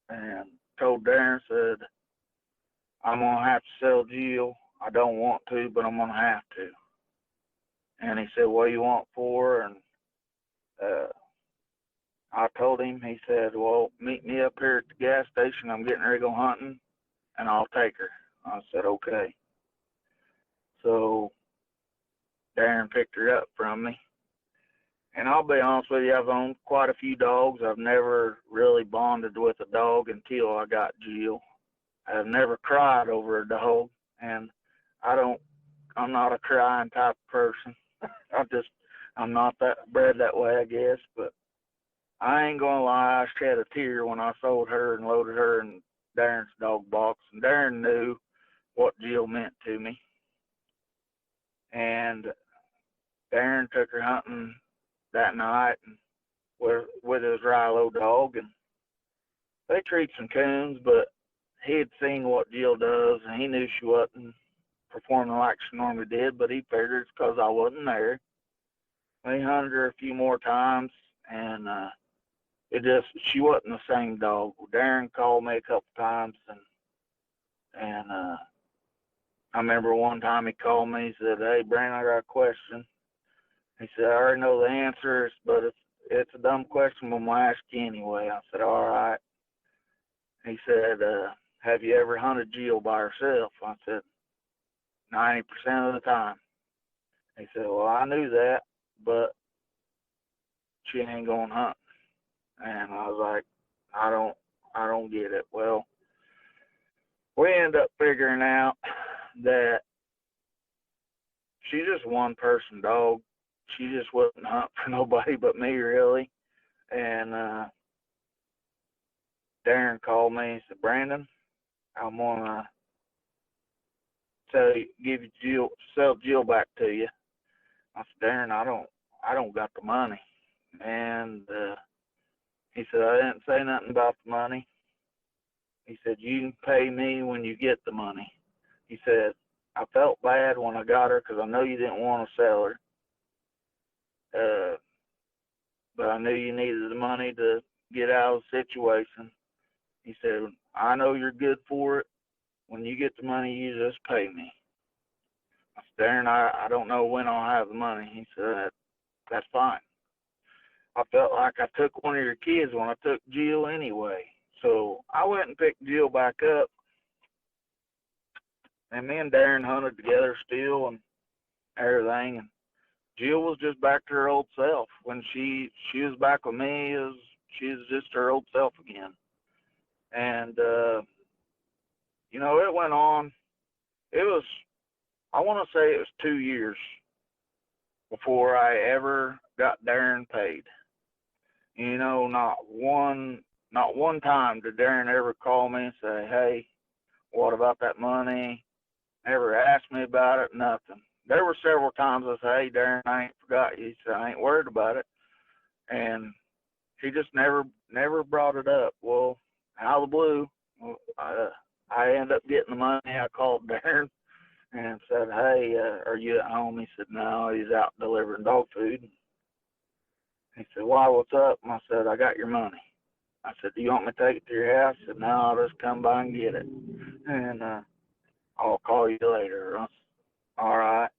and told Darren, said, I'm going to have to sell Jill. I don't want to, but I'm going to have to. And he said, what do you want for? And I told him, he said, well, meet me up here at the gas station. I'm getting ready to go hunting, and I'll take her. I said, okay. So Darren picked her up from me. And I'll be honest with you, I've owned quite a few dogs. I've never really bonded with a dog until I got Jill. I've never cried over a dog, and I'm not a crying type of person. I'm not bred that way, I guess. But I ain't gonna lie, I shed a tear when I sold her and loaded her in Darren's dog box. And Darren knew what Jill meant to me. And Darren took her hunting that night and with his Rilo dog, and they treat some coons, but he had seen what Jill does, and he knew she wasn't performing like she normally did, but he figured it's because I wasn't there. We hunted her a few more times, and she wasn't the same dog. Darren called me a couple times, and I remember one time he called me. He said, "Hey, Brandon, I got a question." He said, "I already know the answers, but it's a dumb question, but I'm gonna ask you anyway." I said, "All right." He said, "Have you ever hunted Jill by herself?" I said, 90% of the time. He said, "Well, I knew that, but she ain't going to hunt." And I was like, I don't get it. Well, we end up figuring out that she's just one person dog. She just wouldn't hunt for nobody but me, really. And Darren called me and said, "Brandon, I'm gonna sell Jill back to you." I said, "Darren, I don't got the money." And he said, "I didn't say nothing about the money." He said, "You can pay me when you get the money." He said, "I felt bad when I got her because I know you didn't want to sell her, uh, but I knew you needed the money to get out of the situation." He said, "I know you're good for it. When you get the money, you just pay me." I said, "Darren, I don't know when I'll have the money." He said, "That's fine. I felt like I took one of your kids when I took Jill anyway." So I went and picked Jill back up, and me and Darren hunted together still and everything. And Jill was just back to her old self. When she was back with me, she was just her old self again. And it went on. It was, I want to say it was 2 years before I ever got Darren paid. Not one time did Darren ever call me and say, "Hey, what about that money?" Never asked me about it, nothing. There were several times I said, "Hey, Darren, I ain't forgot you." He said, "I ain't worried about it." And he just never brought it up. Well, out of the blue, I ended up getting the money. I called Darren and said, "Hey, are you at home?" He said, "No, he's out delivering dog food." He said, "Why, what's up?" And I said, "I got your money." I said, "Do you want me to take it to your house?" He said, "No, I'll just come by and get it. And I'll call you later." I said, "All right."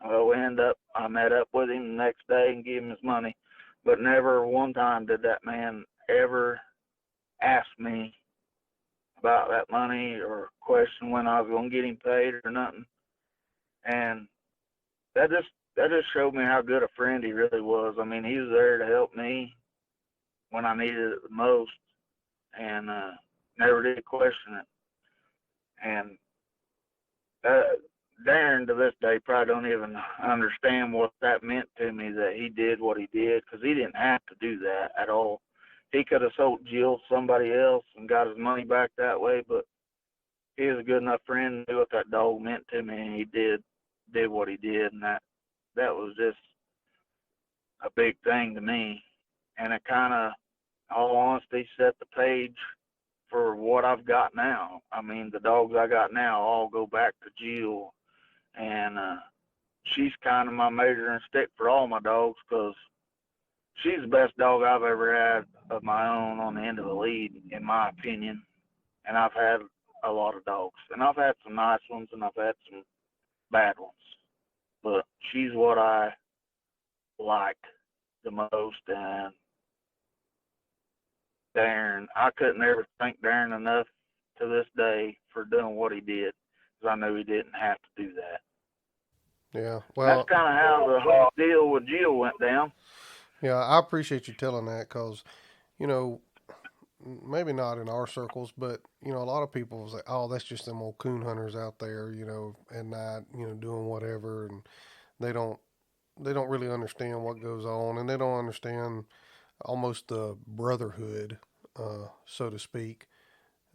Well, I met up with him the next day and gave him his money. But never one time did that man ever ask me about that money or question when I was going to get him paid or nothing. And that just showed me how good a friend he really was. I mean, he was there to help me when I needed it the most, and never did question it. And Darren to this day probably don't even understand what that meant to me, that he did what he did, because he didn't have to do that at all. He could have sold Jill to somebody else and got his money back that way, but he was a good enough friend, knew what that dog meant to me, and he did what he did, and that was just a big thing to me. And it kind of, all honesty, set the page for what I've got now. I mean, the dogs I got now all go back to Jill, and she's kind of my measuring stick for all my dogs, because she's the best dog I've ever had of my own on the end of the lead, in my opinion. And I've had a lot of dogs, and I've had some nice ones, and I've had some bad ones. But she's what I like the most, and Darren, I couldn't ever thank Darren enough to this day for doing what he did, because I knew he didn't have to do that. Yeah. And that's Well, kind of how the whole deal with Jill went down. yeah, I appreciate you telling that because, you know, maybe not in our circles, but, a lot of people say, "Oh, that's just them old coon hunters out there, at night, doing whatever." And they don't, they don't really understand what goes on, and they don't understand almost the brotherhood, so to speak,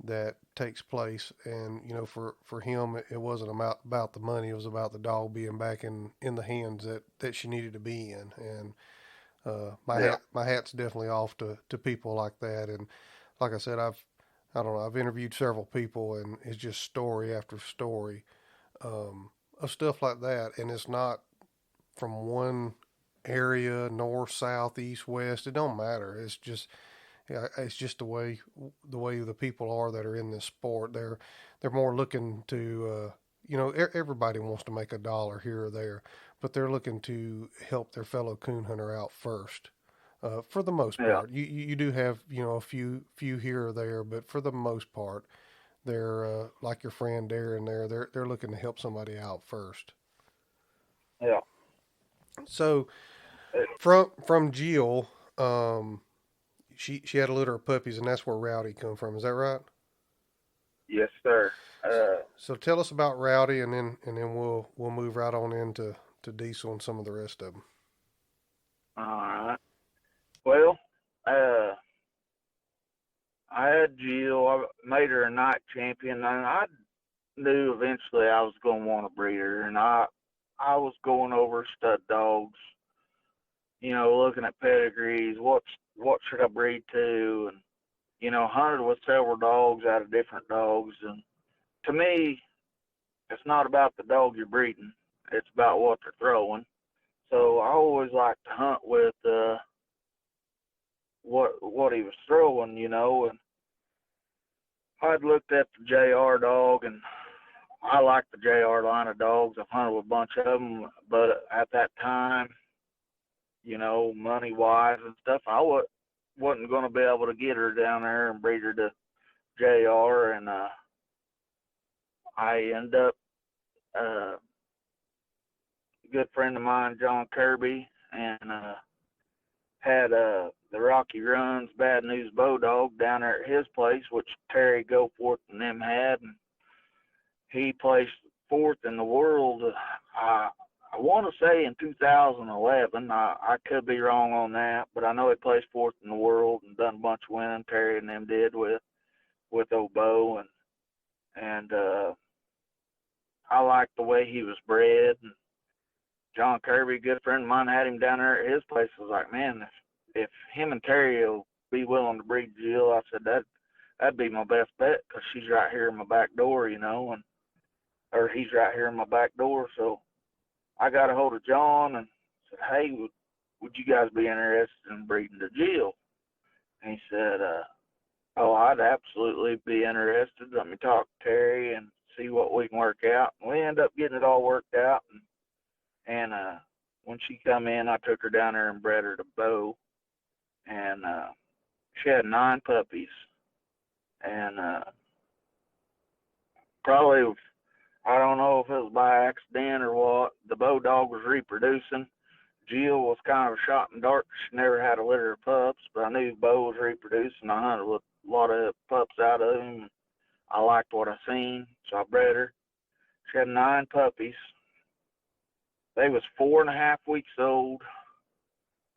that takes place. And for him, it wasn't about the money. It was about the dog being back in the hands that she needed to be in. And Yeah. my hat's definitely off to people like that. And like I said, I don't know, I've interviewed several people, and it's just story after story, of stuff like that. And it's not from one area, north, south, east, west. It don't matter. It's just, yeah, it's just the way the people are that are in this sport. They're more looking to, everybody wants to make a dollar here or there, but they're looking to help their fellow coon hunter out first. For the most Yeah. part, you do have a few here or there, but for the most part, they're like your friend Darren there. They're looking to help somebody out first. Yeah. So It, from Jill, she had a litter of puppies, and that's where Rowdy come from. Is that right? yes, sir. So tell us about Rowdy, and then we'll move right on into to Diesel and some of the rest of them. All right. Well, uh, I had Jill. I made her a night champion, and I knew eventually I was going to want to breed her, and I was going over stud dogs, looking at pedigrees, what should I breed to, and hunted with several dogs out of different dogs, and to me, it's not about the dog you're breeding; it's about what they're throwing. So I always like to hunt with what he was throwing, and I'd looked at the JR dog, and I like the JR line of dogs. I've hunted with a bunch of them, but at that time, money wise and stuff, wasn't going to be able to get her down there and breed her to JR. And I ended up, a good friend of mine, John Kirby, and had the Rocky Runs Bad News Bow Dog down there at his place, which Terry Goforth and them had. And he placed fourth in the world. I want to say in 2011. I could be wrong on that, but I know he placed fourth in the world and done a bunch of winning. Terry and them did with Obo, and I liked the way he was bred. And John Kirby, good friend of mine, had him down there at his place. I was like, man, if him and Terry will be willing to breed Jill, I said that'd be my best bet because she's right here in my back door, and or he's right here in my back door. So I got a hold of John and said, hey, would you guys be interested in breeding the Jill? And he said, oh, I'd absolutely be interested. Let me talk to Terry and see what we can work out. And we ended up getting it all worked out. And when she come in, I took her down there and bred her to Bo. And she had 9 puppies. And probably, I don't know if it was by accident or what, the Bo dog was reproducing. Jill was kind of a shot in the dark. She never had a litter of pups, but I knew Bo was reproducing. I hunted with a lot of pups out of him. I liked what I seen, so I bred her. She had 9 puppies. They was 4.5 weeks old.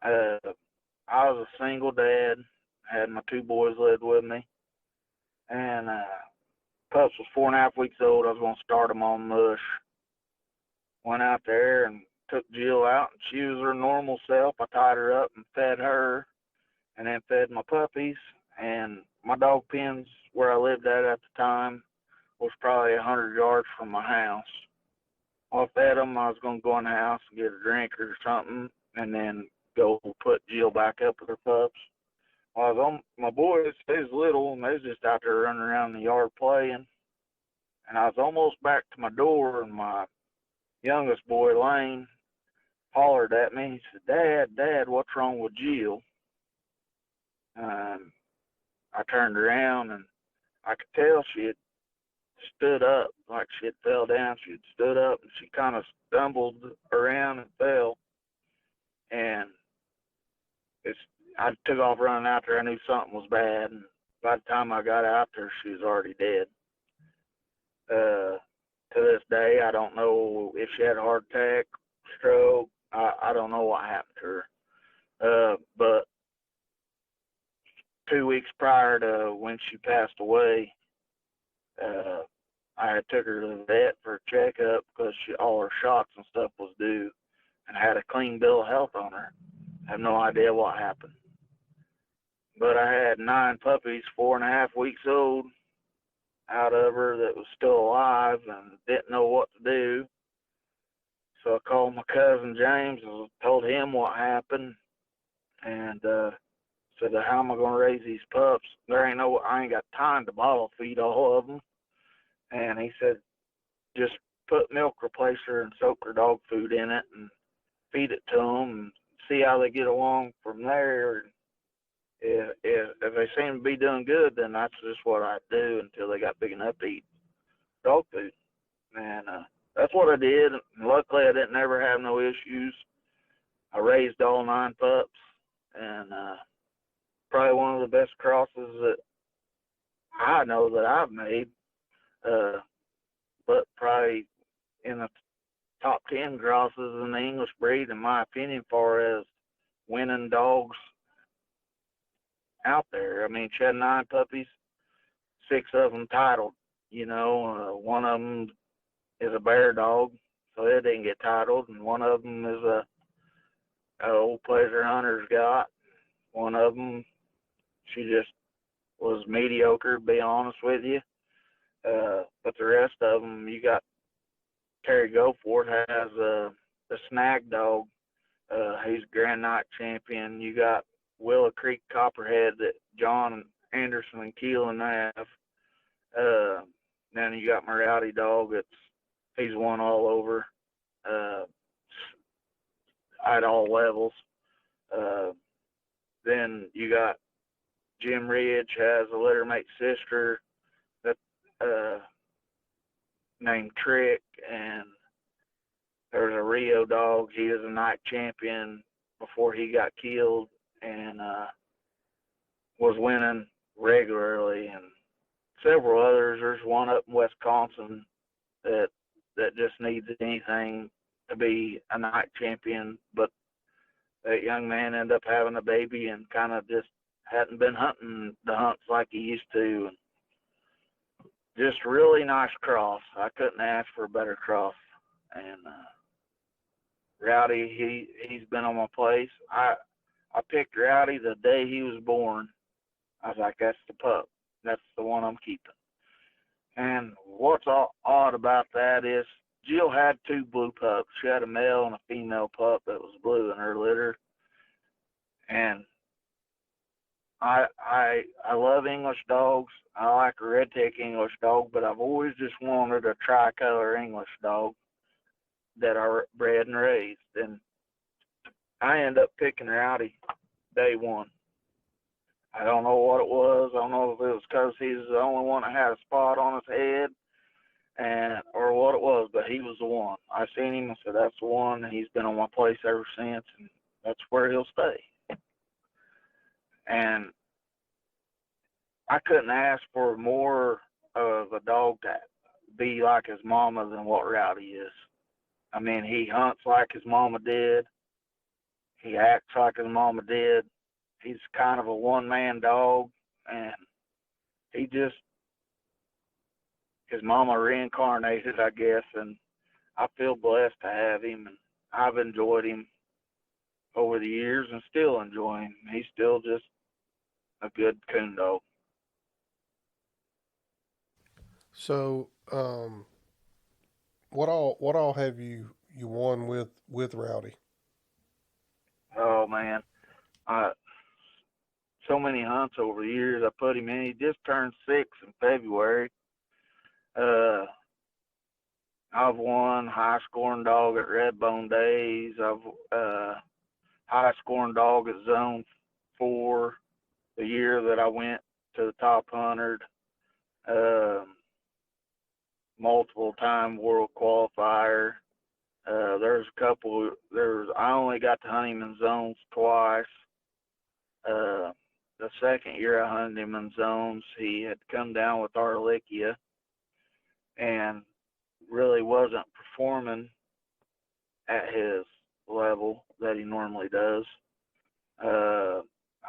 Uh, I was a single dad. Had my 2 boys lived with me, and pups was 4.5 weeks old. I was gonna start them on mush. Went out there and took Jill out, and she was her normal self. I tied her up and fed her, and then fed my puppies. And my dog pens where I lived at the time was probably 100 yards from my house. I fed them. I was going to go in the house and get a drink or something, and then go put Jill back up with her pups. Well, I was on my boys. They was little, and they was just out there running around the yard playing. And I was almost back to my door, and my youngest boy, Lane, hollered at me. He said, Dad, what's wrong with Jill? Um, I turned around, and I could tell she had stood up, like she had fell down. She had stood up, and she kind of stumbled around and fell. And I took off running out there. I knew something was bad, and by the time I got out there, she was already dead. To this day, I don't know if she had a heart attack, stroke. I don't know what happened to her. But 2 weeks prior to when she passed away, I had took her to the vet for a checkup because all her shots and stuff was due, and had a clean bill of health on her. I have no idea what happened. But I had 9 puppies, 4.5 weeks old, out of her that was still alive and didn't know what to do. So I called my cousin James and told him what happened, and said, "How am I going to raise these pups? I ain't got time to bottle feed all of them." And he said, "Just put milk replacer and soak their dog food in it and feed it to them and see how they get along from there. If they seem to be doing good, then that's just what I do until they got big enough to eat dog food." And that's what I did. And luckily, I didn't ever have no issues. I raised all 9 pups, and probably one of the best crosses that I know that I've made. But probably in the top 10 crosses in the English breed, in my opinion, far as winning dogs out there. I mean, she had 9 puppies, 6 of them titled. One of them is a bear dog, so it didn't get titled, and one of them is a old pleasure hunter's got. One of them, she just was mediocre, to be honest with you. But the rest of them, you got Terry Goforth has the snag dog. He's Grand Night champion. You got Willow Creek Copperhead that John Anderson and Keelan have. Then you got my Rowdy dog. He's won all over at all levels. Then you got Jim Ridge has a littermate sister that named Trick, and there's a Rio dog. He was a night champion before he got killed, and was winning regularly, and several others. There's one up in Wisconsin that just needs anything to be a night champion, but that young man ended up having a baby and kind of just hadn't been hunting the hunts like he used to. And just really nice cross. I couldn't ask for a better cross. And Rowdy, he's been on my place. I picked Rowdy the day he was born. I was like, that's the pup. That's the one I'm keeping. And what's odd about that is Jill had 2 blue pups. She had a male and a female pup that was blue in her litter. And I love English dogs. I like a red tick English dog, but I've always just wanted a tricolor English dog that I bred and raised. And I ended up picking Rowdy day one. I don't know what it was. I don't know if it was because he's the only one that had a spot on his head, or what it was, but he was the one. I seen him and said, that's the one, and he's been on my place ever since, and that's where he'll stay. And I couldn't ask for more of a dog to be like his mama than what Rowdy is. I mean, he hunts like his mama did. He acts like his mama did. He's kind of a one-man dog, and his mama reincarnated, I guess, and I feel blessed to have him, and I've enjoyed him over the years and still enjoy him. He's still just a good coon dog. So, what all have you won with Rowdy? Oh, man. So many hunts over the years I put him in. He just turned 6 in February. I've won high scoring dog at Redbone Days. I've high scoring dog at Zone 4 the year that I went to the top 100. Multiple time world qualifier. There's a couple. I only got to hunt him in zones twice. The second year I hunted him in zones, he had come down with Arlichia and really wasn't performing at his level that he normally does. I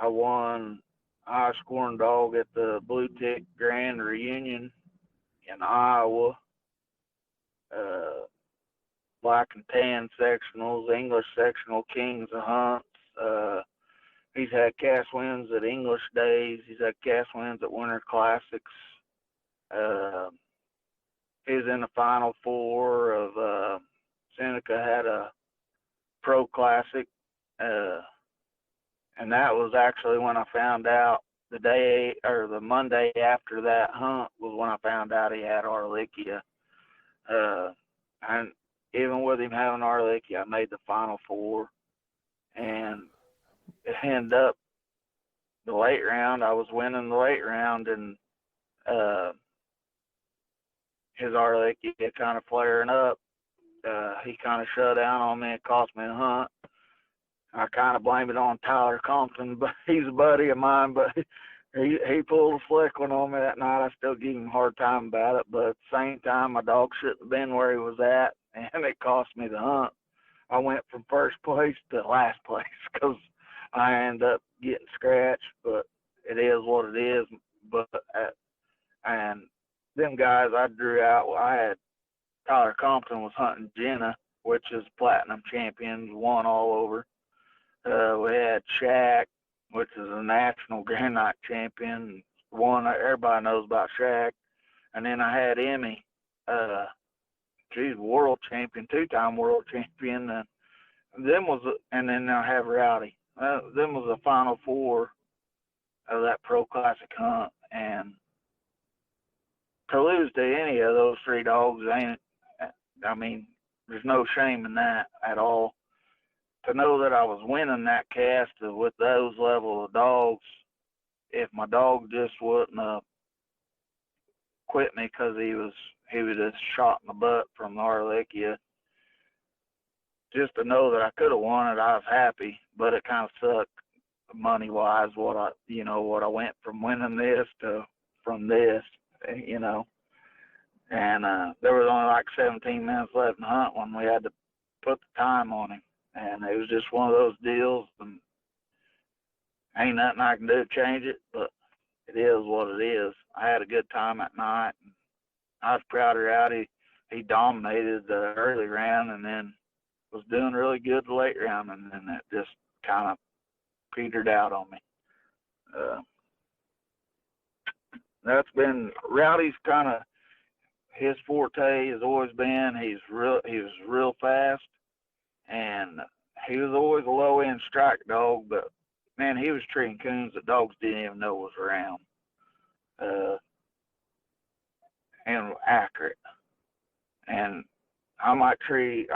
won high scoring dog at the Blue Tick Grand Reunion in Iowa. Black and tan sectionals, English sectional kings of hunts. He's had cast wins at English days. He's had cast wins at Winter Classics. He was in the Final Four of Seneca had a Pro Classic, and that was actually when I found out the day or the Monday after that hunt was when I found out he had Arlikia. And even with him having Arlikia, I made the Final Four, and it ended up the late round. I was winning the late round, and his Arlikia kind of flaring up. He kind of shut down on me and cost me a hunt. I kind of blame it on Tyler Compton, but he's a buddy of mine, but he pulled a slick one on me that night. I still give him a hard time about it, but at the same time, my dog shouldn't have been where he was at, and it cost me the hunt. I went from first place to last place because I ended up getting scratched, but it is what it is. But and them guys I drew out, I had Tyler Compton was hunting Jenna, which is platinum champion, won all over. We had Shaq, which is a national Grand Night champion, one everybody knows about Shaq. And then I had Emmy, she's world champion, two-time world champion. And then I have Rowdy. Them was the Final Four of that Pro Classic hunt, and to lose to any of those three dogs there's no shame in that at all. To know that I was winning that cast with those level of dogs, if my dog just wouldn't quit me because he was just shot in the butt from the Arlikia, just to know that I could have won it, I was happy. But it kind of sucked money wise what I went from winning this to from this, And there was only like 17 minutes left in the hunt when we had to put the time on him. And it was just one of those deals, and ain't nothing I can do to change it, but it is what it is. I had a good time that night, and I was proud of Rowdy. He dominated the early round and then was doing really good the late round, and then it just kind of petered out on me. That's been Rowdy's kind of his forte has always been he was real fast, and he was always a low end strike dog, but man, he was treating coons that dogs didn't even know was around, and accurate. And I might treat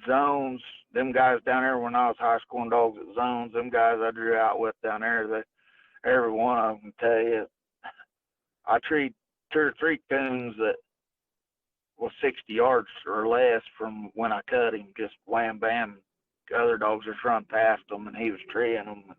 zones, them guys down there when I was high scoring dogs at zones, them guys I drew out with down there, every one of them tell you, I treat 2 or 3 coons that was 60 yards or less from when I cut him, just wham bam. Other dogs just run past them, and he was treeing them.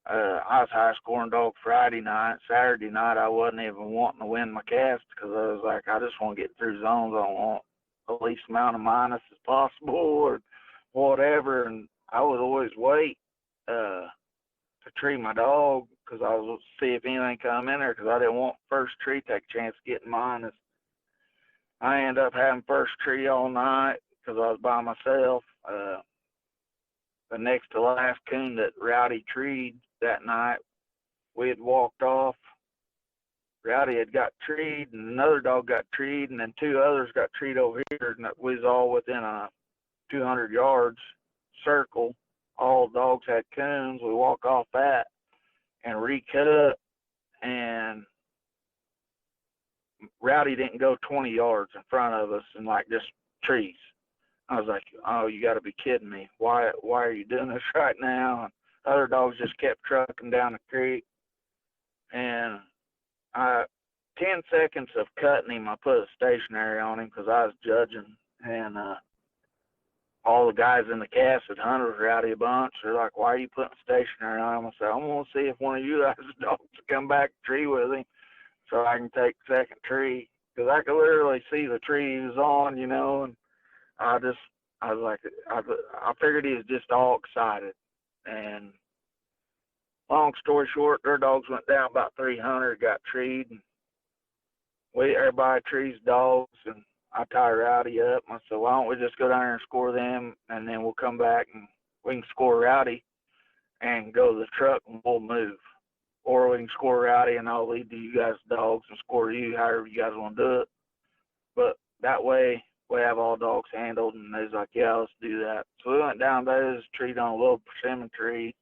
I was high scoring dog Friday night. Saturday night, I wasn't even wanting to win my cast because I was like, I just want to get through zones. I want the least amount of minus as possible or whatever. And I would always wait to tree my dog because I was to see if anything come in there because I didn't want first tree take a chance of getting minus. I ended up having first tree all night because I was by myself. The next to last coon that Rowdy treed that night, we had walked off. Rowdy had got treed, and another dog got treed, and then 2 others got treed over here, and we was all within a 200 yards circle. All dogs had coons. We walk off that and recut, and Rowdy didn't go 20 yards in front of us and like just trees. I was like, oh, you got to be kidding me. Why are you doing this right now? And other dogs just kept trucking down the creek. And 10 seconds of cutting him, I put a stationary on him because I was judging. And all the guys in the cast had hunted Rowdy a bunch. They're like, why are you putting stationary on him? I said, I'm going to see if one of you guys' dogs come back to tree with him so I can take the second tree. Because I could literally see the tree he was on, and I was like, I figured he was just all excited. And long story short, their dogs went down about 300, got treed, and everybody trees dogs, and I tie Rowdy up. I said, why don't we just go down there and score them, and then we'll come back and we can score Rowdy and go to the truck and we'll move. Or we can score Rowdy and I'll lead to you guys' dogs and score you, however you guys want to do it. But that way we have all dogs handled, and they was like, yeah, let's do that. So we went down those, treed on a little persimmon tree,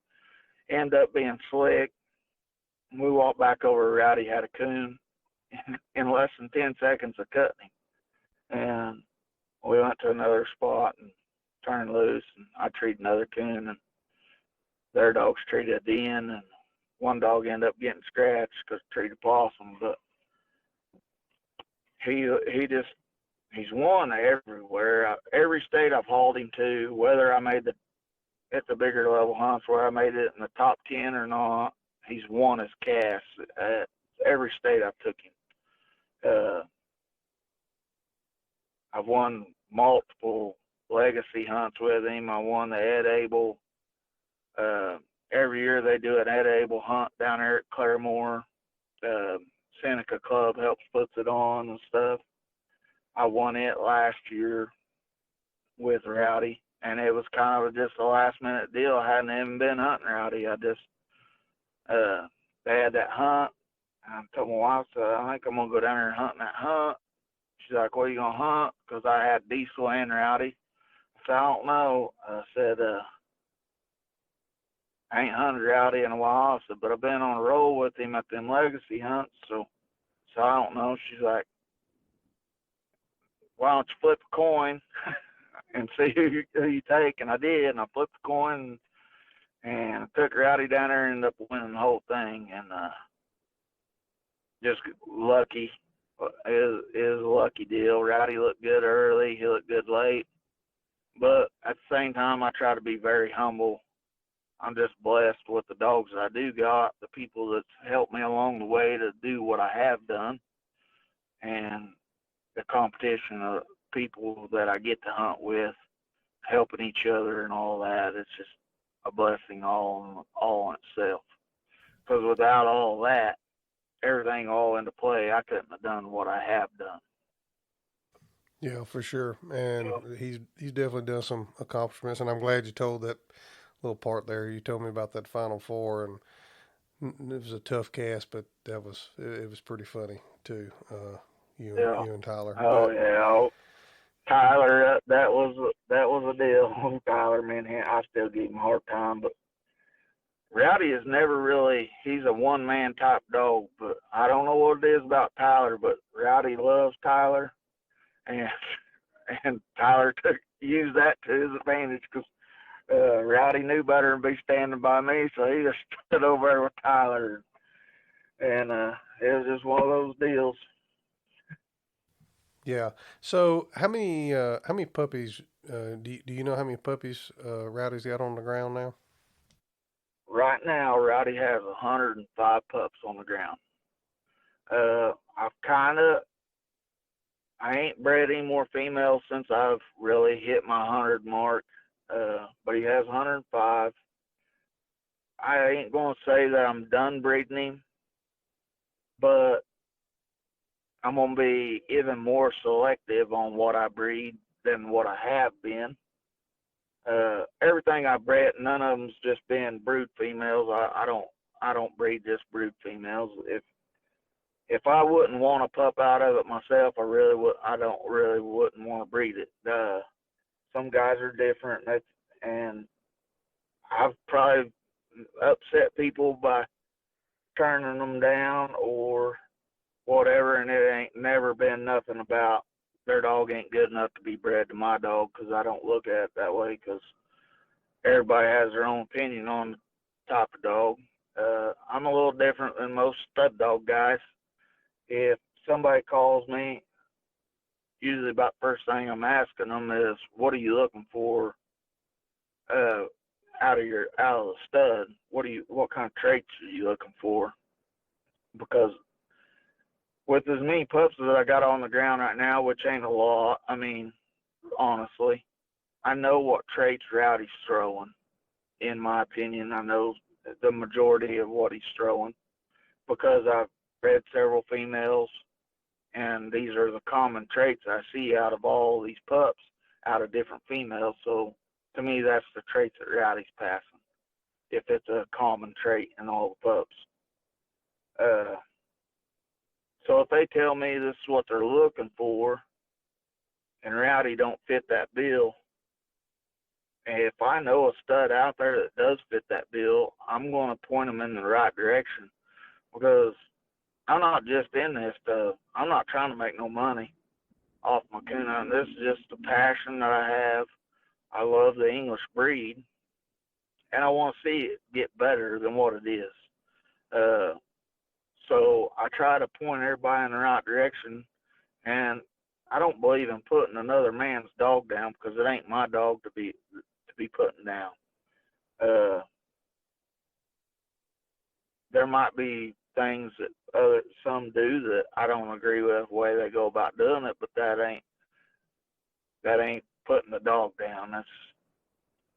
ended up being slick. We walked back over, Rowdy had a coon in less than 10 seconds of cutting him. And we went to another spot and turned loose, and I treated another coon, and their dogs treated a den, and one dog ended up getting scratched because he treated a possum. But he's won everywhere. Every state I've hauled him to, whether I made at the bigger level hunts where I made it in the top 10 or not, he's won his casts at every state I've took him. I've won multiple legacy hunts with him. I won the Ed Abel. Every year they do an Ed Abel hunt down there at Claremore. Seneca Club helps puts it on and stuff. I won it last year with Rowdy, and it was kind of just a last minute deal. I hadn't even been hunting Rowdy. They had that hunt. I told my wife, I think I'm going to go down there and hunt that hunt. She's like, what are you going to hunt? Because I had Diesel and Rowdy. I said, I don't know. I said, I ain't hunted Rowdy in a while. I said, but I've been on a roll with him at them legacy hunts, so I don't know. She's like, why don't you flip a coin and see who you take? And I did, and I flipped the coin, and I took Rowdy down there and ended up winning the whole thing. And just lucky. It is a lucky deal. Rowdy looked good early. He looked good late. But at the same time, I try to be very humble. I'm just blessed with the dogs that I do got, the people that's helped me along the way to do what I have done, and the competition of people that I get to hunt with, helping each other and all that. It's just a blessing all in itself. Because without all that, everything all into play, I couldn't have done what I have done. Yeah, for sure. And he's definitely done some accomplishments, and I'm glad you told that little part there. You told me about that Final Four, and it was a tough cast, but it was pretty funny too. You and Tyler. Oh, yeah. Tyler, that was a deal. Tyler, man, I still give him a hard time, but Rowdy is never really, he's a one-man type dog, but I don't know what it is about Tyler, but Rowdy loves Tyler, and Tyler used that to his advantage because Rowdy knew better than be standing by me, so he just stood over there with Tyler, and it was just one of those deals. Yeah. So how many puppies do you know how many puppies Rowdy's got on the ground now? Right now, Rowdy has 105 pups on the ground. I ain't bred any more females since I've really hit my 100 mark, but he has 105. I ain't going to say that I'm done breeding him, but I'm going to be even more selective on what I breed than what I have been. Everything I bred, none of them's just been brood females. I don't breed just brood females. If I wouldn't want a pup out of it myself, I wouldn't want to breed it. Some guys are different, and I've probably upset people by turning them down or whatever, and it ain't never been nothing about their dog ain't good enough to be bred to my dog, because I don't look at it that way, because everybody has their own opinion on the type of dog. I'm a little different than most stud dog guys. If somebody calls me, usually about the first thing I'm asking them is, what are you looking for out of the stud? What kind of traits are you looking for? Because with as many pups that I got on the ground right now, which ain't a lot, I mean, honestly, I know what traits Rowdy's throwing. In my opinion, I know the majority of what he's throwing, because I've bred several females, and these are the common traits I see out of all these pups out of different females. So to me, that's the traits that Rowdy's passing, if it's a common trait in all the pups. So if they tell me this is what they're looking for, and Rowdy don't fit that bill, and if I know a stud out there that does fit that bill, I'm going to point them in the right direction, because I'm not just in this stuff. I'm not trying to make no money off my coonhound. This is just a passion that I have. I love the English breed, and I want to see it get better than what it is. So I try to point everybody in the right direction, and I don't believe in putting another man's dog down, because it ain't my dog to be putting down. There might be things that some do that I don't agree with the way they go about doing it, but that ain't putting the dog down. That's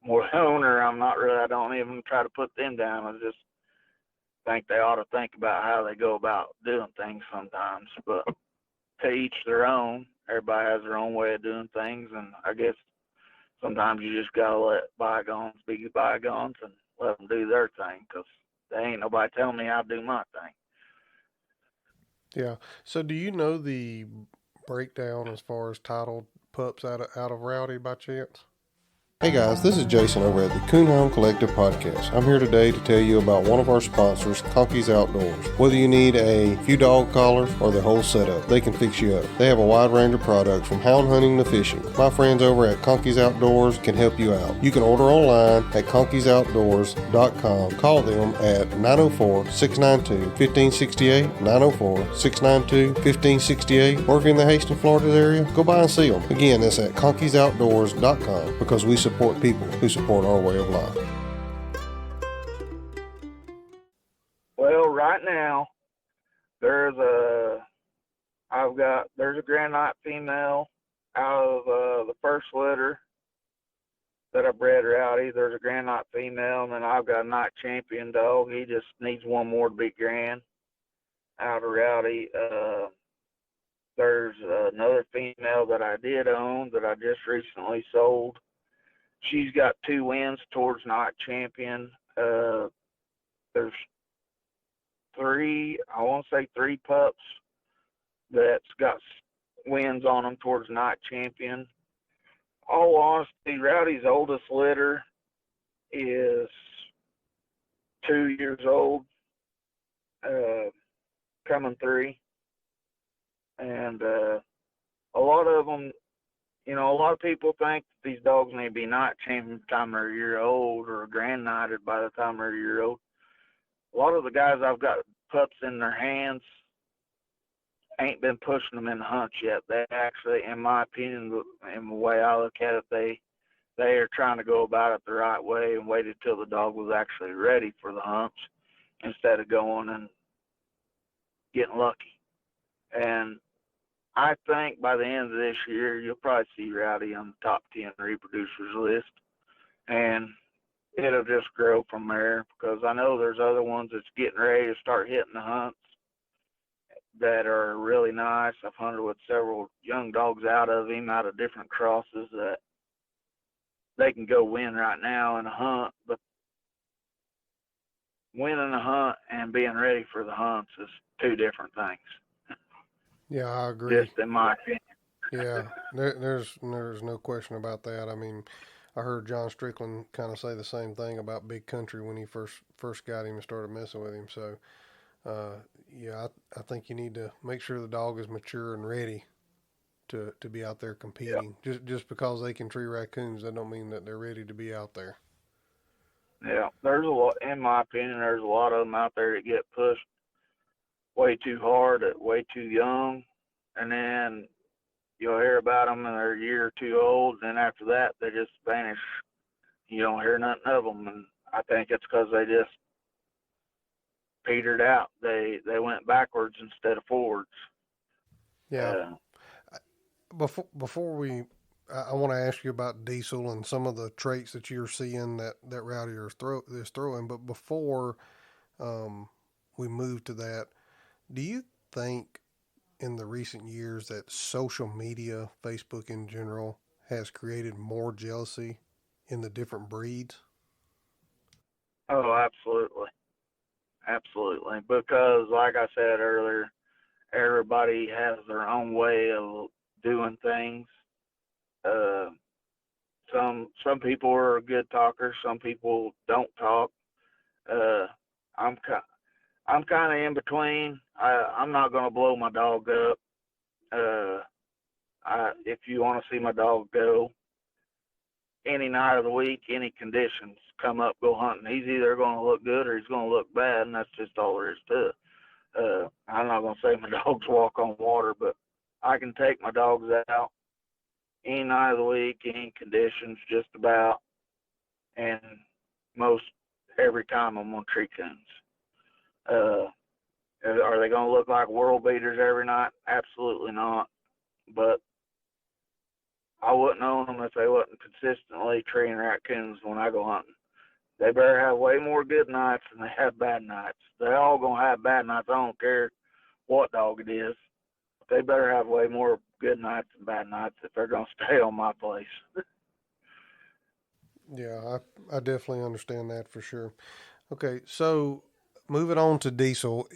more the owner. I don't even try to put them down. I just think they ought to think about how they go about doing things sometimes. But to each their own. Everybody has their own way of doing things, and I guess sometimes you just gotta let bygones be bygones and let them do their thing, because there ain't nobody telling me how to do my thing. Yeah. So do you know the breakdown as far as titled pups out of Rowdy by chance? Hey guys, this is Jason over at the Coonhound Collective podcast. I'm here today to tell you about one of our sponsors, Conky's Outdoors. Whether you need a few dog collars or the whole setup, they can fix you up. They have a wide range of products from hound hunting to fishing. My friends over at Conky's Outdoors can help you out. You can order online at conkysoutdoors.com. Call them at 904-692-1568, 904-692-1568, or if you're in the Hastings, Florida area, go by and see them. Again, that's at conkysoutdoors.com, because we support people who support our way of life. Well, right now, there's a Grand Night female out of the first litter that I bred Rowdy. There's a Grand Night female, and then I've got a Night Champion dog. He just needs one more to be grand out of Rowdy. There's another female that I did own that I just recently sold. She's got 2 wins towards Night Champion. There's 3 pups that's got wins on them towards Night Champion. All honesty, Rowdy's oldest litter is 2 years old, coming 3. And a lot of them, a lot of people think these dogs may be Night Champion by the time they're a year old, or Grand Nighted by the time they're a year old. A lot of the guys I've got pups in their hands ain't been pushing them in the hunts yet. They actually, in my opinion, in the way I look at it, they are trying to go about it the right way and waited till the dog was actually ready for the hunts instead of going and getting lucky. And I think by the end of this year, you'll probably see Rowdy on the top 10 reproducers list, and it'll just grow from there, because I know there's other ones that's getting ready to start hitting the hunts that are really nice. I've hunted with several young dogs out of him, out of different crosses, that they can go win right now in a hunt, but winning a hunt and being ready for the hunts is 2 different things. Yeah, I agree. Just in my opinion. Yeah, there's no question about that. I mean, I heard John Strickland kind of say the same thing about Big Country when he first got him and started messing with him. So, yeah, I think you need to make sure the dog is mature and ready to be out there competing. Yeah. Just because they can tree raccoons, that don't mean that they're ready to be out there. Yeah, there's a lot. In my opinion, there's a lot of them out there that get pushed way too hard at way too young, and then you'll hear about them and they're a year or 2 old, and then after that they just vanish. You don't hear nothing of them, and I think it's because they just petered out. They went backwards instead of forwards. Yeah. Before we I want to ask you about Diesel and some of the traits that you're seeing that Rowdy is throwing. But before um, we move to that, do you think in the recent years that social media, Facebook in general, has created more jealousy in the different breeds? Oh, absolutely. Absolutely. Because, like I said earlier, everybody has their own way of doing things. Uh, some people are good talkers. Some people don't talk. Uh, I'm I'm kind of in between. I'm not gonna blow my dog up. Uh, if you want to see my dog go any night of the week, any conditions, come up, go hunting. He's either gonna look good or he's gonna look bad, and that's just all there is to it. I'm not gonna say my dogs walk on water, but I can take my dogs out any night of the week, any conditions, just about, and most every time I'm on tree coons. Uh, are they gonna look like world beaters every night? Absolutely not. But I wouldn't own them if they wasn't consistently treeing raccoons when I go hunting. They better have way more good nights than they have bad nights. They all gonna have bad nights. I don't care what dog it is. They better have way more good nights than bad nights if they're gonna stay on my place. Yeah, I definitely understand that for sure. Okay, so moving on to Diesel,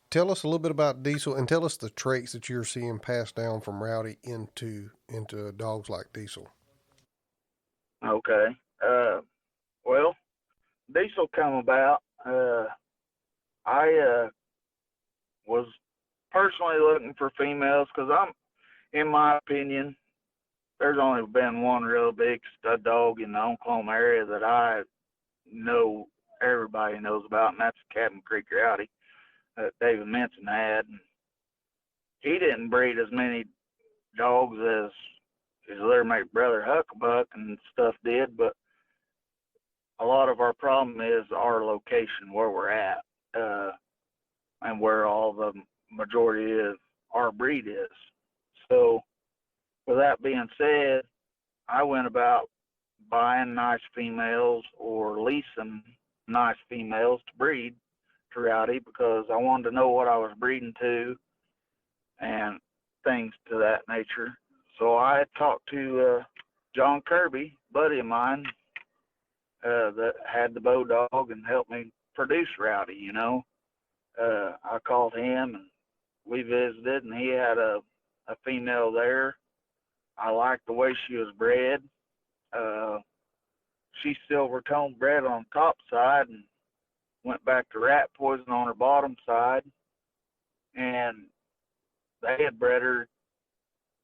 tell us a little bit about Diesel and tell us the traits that you're seeing passed down from Rowdy into dogs like Diesel. Okay. Well, Diesel come about. I was personally looking for females because in my opinion, there's only been one real big stud dog in the Oklahoma area that I know everybody knows about, and that's Cabin Creek Rowdy that David Menson had. And he didn't breed as many dogs as his little mate brother Hucklebuck and stuff did, but a lot of our problem is our location where we're at, and where all the majority of our breed is. So, with that being said, I went about buying nice females or leasing nice females to breed to Rowdy because I wanted to know what I was breeding to and things to that nature. So I talked to John Kirby, buddy of mine, that had the bow dog and helped me produce Rowdy. I called him and we visited, and he had a female there. I liked the way she was bred. Uh, she's silver tone bred on the top side and went back to rat poison on her bottom side, and they had bred her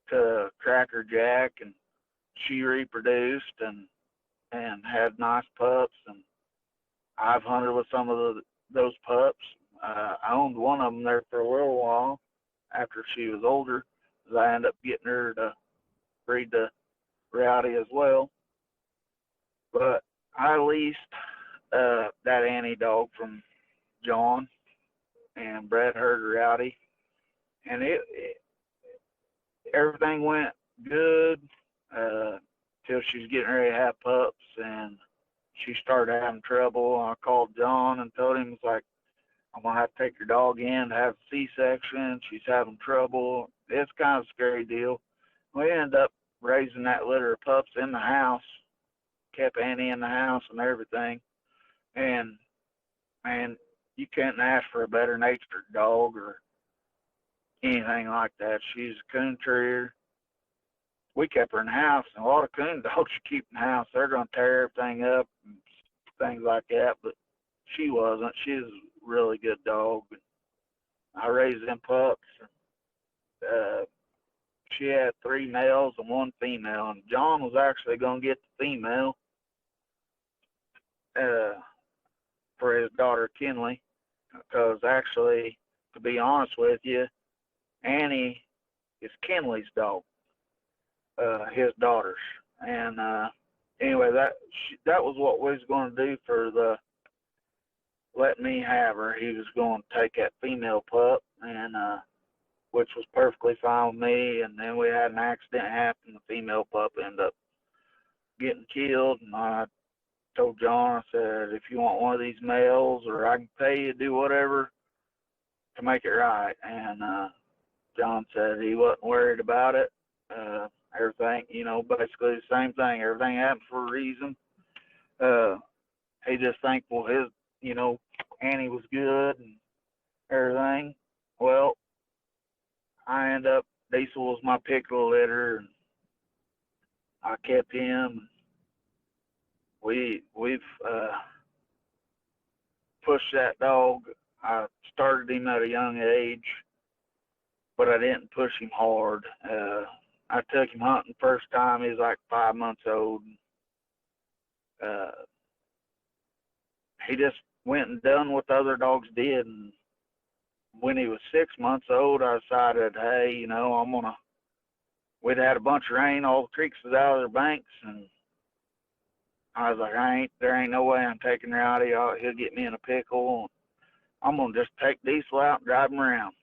to Cracker Jack, and she reproduced and had nice pups, and I've hunted with some of those pups. I owned one of them there for a little while after she was older, because I ended up getting her to breed to Rowdy as well. But I leased that Annie dog from John and bred her to Rowdy, and everything went good till she was getting ready to have pups, and she started having trouble. I called John and told him, it's like, I'm gonna have to take your dog in to have a C-section. She's having trouble. It's kind of a scary deal. We ended up raising that litter of pups in the house, kept Annie in the house and everything. And man, you can't ask for a better natured dog or anything like that. She's a coon terrier. We kept her in the house, and a lot of coon dogs you keep in the house, they're gonna tear everything up and things like that. But she wasn't. She was a really good dog. I raised them pups. Uh, she had 3 males and 1 female, and John was actually going to get the female uh, for his daughter Kinley, because actually, to be honest with you, Annie is Kinley's dog, his daughter's. And anyway, that was what we was going to do for the let me have her. He was going to take that female pup, and which was perfectly fine with me. And then we had an accident happen. The female pup ended up getting killed. And I told John, I said, if you want one of these males, or I can pay you to do whatever to make it right. And John said he wasn't worried about it. Everything, basically the same thing. Everything happens for a reason. He just thankful his, Annie was good and everything. Well, I end up, Diesel was my pickle litter, and I kept him. We've pushed that dog. I started him at a young age, but I didn't push him hard. I took him hunting first time. He was like 5 months old. He just went and done what the other dogs did. And when he was 6 months old, I decided, hey, we'd had a bunch of rain. All the creeks was out of their banks. And I was like, there ain't no way I'm taking Rowdy. He'll get me in a pickle. I'm going to just take Diesel out and drive him around.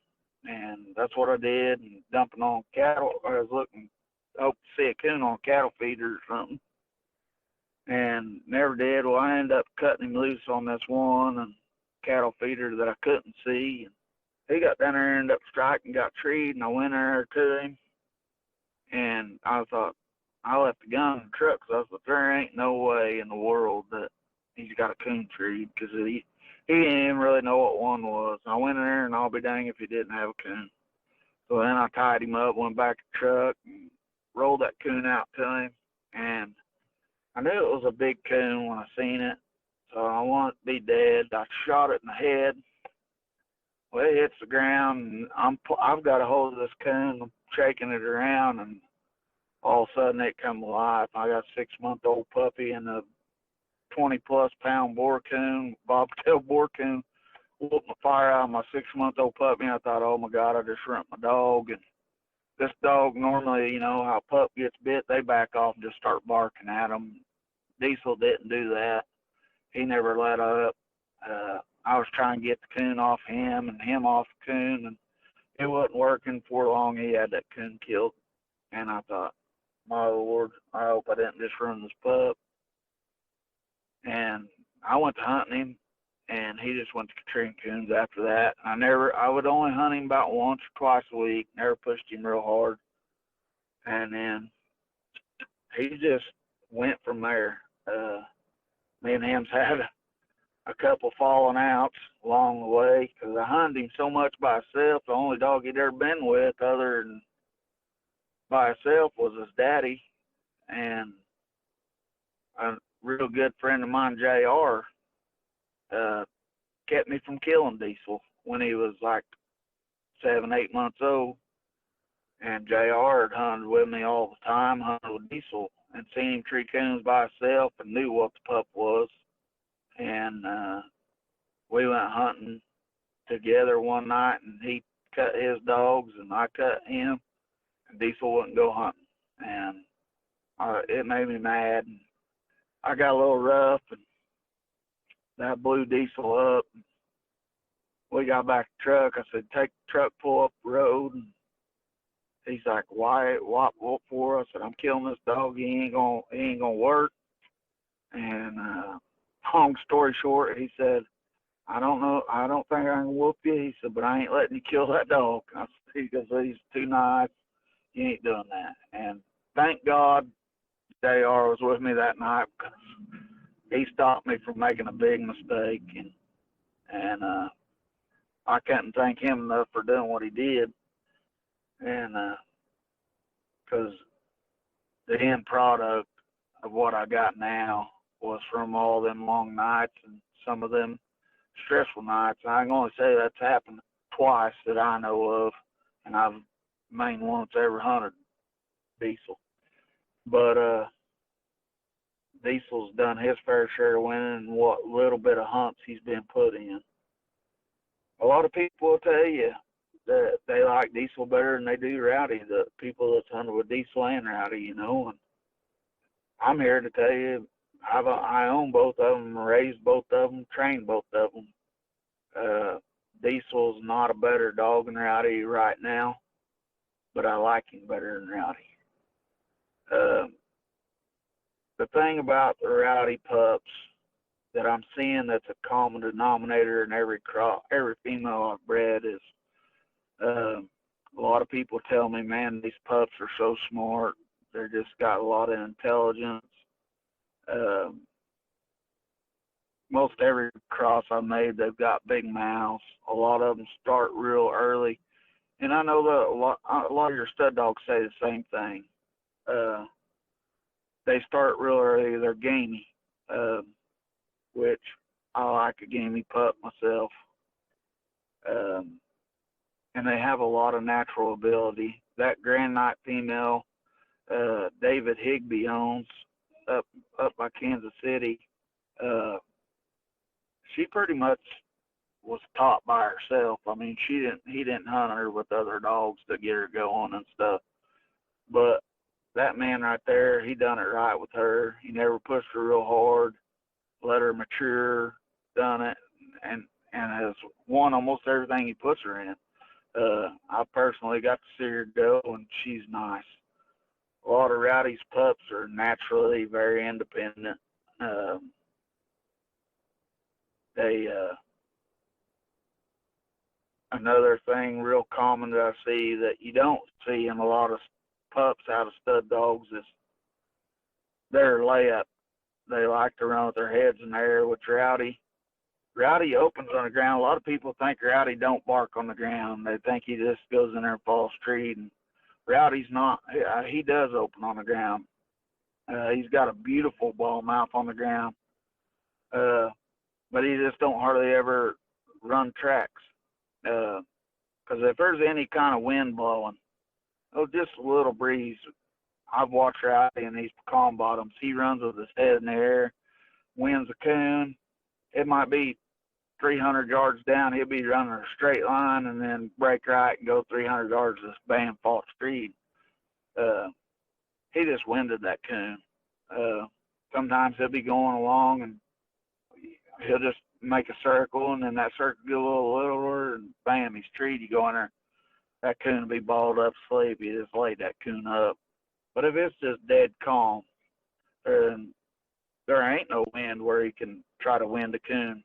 And that's what I did, and dumping on cattle. I was looking, hope to see a coon on a cattle feeder or something, and never did. Well, I ended up cutting him loose on this one and cattle feeder that I couldn't see. And he got down there and ended up striking, got treed, and I went there to him. And I thought, I left the gun in the truck because I thought, there ain't no way in the world that he's got a coon treed, because he didn't even really know what one was. I went in there, and I'll be dang if he didn't have a coon. So then I tied him up, went back to the truck, and rolled that coon out to him. And I knew it was a big coon when I seen it, so I wanted it to be dead. I shot it in the head. Well, it hits the ground, and I've got a hold of this coon. I'm shaking it around, and all of a sudden it come alive. I got a 6-month-old puppy and a 20-plus pound boar coon, bobtail boar coon, whooped the fire out of my 6-month-old puppy. And I thought, oh my God, I just ruined my dog. And this dog, normally, how a pup gets bit, they back off and just start barking at them. Diesel didn't do that. He never let up. I was trying to get the coon off him and him off the coon, and it wasn't working. For long, he had that coon killed. And I thought, my Lord, I hope I didn't just ruin this pup. And I went to hunting him, and he just went to treating coons after that. I would only hunt him about once or twice a week, never pushed him real hard. And then he just went from there. Me and him's had a couple falling outs along the way, because I hunted him so much by himself. The only dog he'd ever been with other than by himself was his daddy. And a real good friend of mine, JR, kept me from killing Diesel when he was like 7, 8 months old. And JR had hunted with me all the time, hunted with Diesel, and seen him tree coons by himself and knew what the pup was. And we went hunting together one night, and he cut his dogs and I cut him, and Diesel wouldn't go hunting. And it made me mad. And I got a little rough, and I blew Diesel up. We got back to the truck. I said, take the truck, pull up the road. And he's like, why? What for? I said, I'm killing this dog. He ain't gonna work. And long story short, he said, I don't know. I don't think I can whoop you. He said, but I ain't letting you kill that dog. I said, because he's too nice. You ain't doing that. And thank God JR was with me that night, because he stopped me from making a big mistake. And I couldn't thank him enough for doing what he did. And because the end product of what I got now was from all them long nights and some of them stressful nights. I can only say that's happened twice that I know of, and I've main one that's ever hunted Diesel. But Diesel's done his fair share of winning in what little bit of hunts he's been put in. A lot of people will tell you that they like Diesel better than they do Rowdy, the people that's hunted with Diesel and Rowdy, and I'm here to tell you, I own both of them, raised both of them, trained both of them. Diesel's not a better dog than Rowdy right now. but I like him better than Rowdy. Uh, the thing about the Rowdy pups that I'm seeing that's a common denominator in every female I've bred is a lot of people tell me, man, these pups are so smart. They're just got a lot of intelligence. Um, Most every cross I made, they've got big mouths. A lot of them start real early, and I know that a lot of your stud dogs say the same thing. Uh, they start real early. They're gamey, which I like a gamey pup myself. Um, and they have a lot of natural ability. That Grand Night female, David Higby owns up by Kansas City. Uh, she pretty much was taught by herself. I mean, he didn't hunt her with other dogs to get her going and stuff. But that man right there, he done it right with her. He never pushed her real hard, let her mature, done it, and has won almost everything he puts her in. I personally got to see her go, and she's nice. A lot of Rowdy's pups are naturally very independent. Um, they Another thing real common that I see that you don't see in a lot of pups out of stud dogs is their layup. They like to run with their heads in the air. With Rowdy, Rowdy opens on the ground. A lot of people think Rowdy don't bark on the ground. They think he just goes in there and falls treed. And Rowdy's not. He does open on the ground. He's got a beautiful ball mouth on the ground, but he just don't hardly ever run tracks. Because if there's any kind of wind blowing, oh, just a little breeze. I've watched Rowdy in these pecan bottoms. He runs with his head in the air, wins a coon. It might be 300 yards down. He'll be running a straight line and then break right and go 300 yards, just bam, fall street. He just winded that coon. Sometimes he'll be going along and he'll just make a circle, and then that circle get a little littler, and bam, he's treed. You go in there, that coon will be balled up asleep. You just laid that coon up. But if it's just dead calm, there ain't no wind where he can try to wind a coon.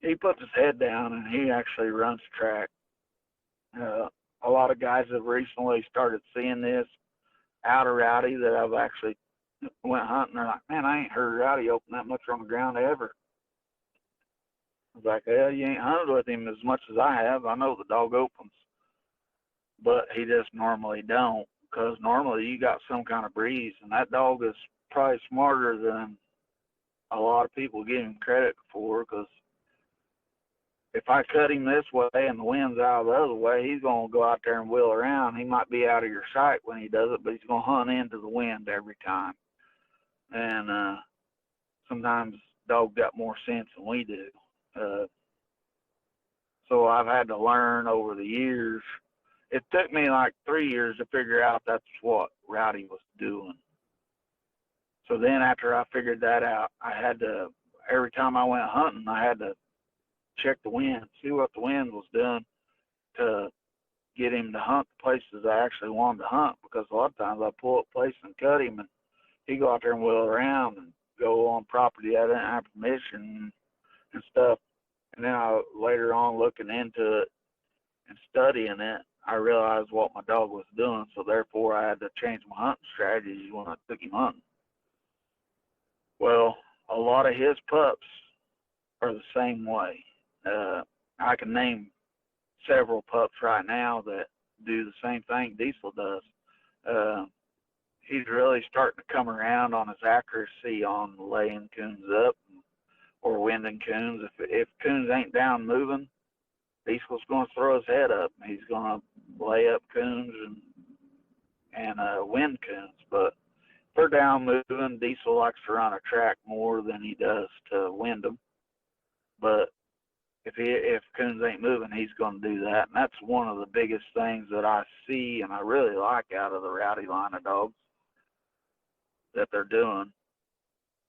He puts his head down and he actually runs the track. A lot of guys have recently started seeing this out of Rowdy that I've actually went hunting. They're like, man, I ain't heard Rowdy open that much on the ground ever. I was like, well, you ain't hunted with him as much as I have. I know the dog opens, but he just normally don't, because normally you got some kind of breeze, and that dog is probably smarter than a lot of people give him credit for, because if I cut him this way and the wind's out the other way, he's going to go out there and wheel around. He might be out of your sight when he does it, but he's going to hunt into the wind every time. And sometimes dogs got more sense than we do. So I've had to learn over the years. It took me like 3 years to figure out that's what Rowdy was doing. So then after I figured that out, I had to, every time I went hunting, I had to check the wind, see what the wind was doing to get him to hunt the places I actually wanted to hunt, because a lot of times I pull up a place and cut him, and he go out there and wheel around and go on property I didn't have permission and stuff. And then later on looking into it and studying it, I realized what my dog was doing, so therefore I had to change my hunting strategies when I took him hunting. Well, a lot of his pups are the same way. I can name several pups right now that do the same thing Diesel does. He's really starting to come around on his accuracy on laying coons up or winding coons. If coons ain't down moving, Diesel's going to throw his head up. He's going to lay up coons and wind coons. But if they're down moving, Diesel likes to run a track more than he does to wind them. But if coons ain't moving, he's going to do that. And that's one of the biggest things that I see and I really like out of the Rowdy line of dogs that they're doing.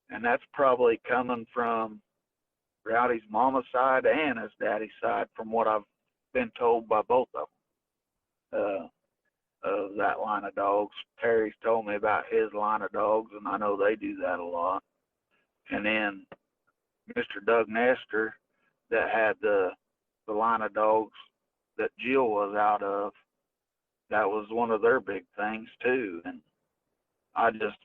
And that's probably coming from Rowdy's mama's side and his daddy's side, from what I've been told by both of them. of that line of dogs. Terry's told me about his line of dogs, and I know they do that a lot. And then Mr. Doug Nestor, that had the line of dogs that Jill was out of, that was one of their big things too. And I just,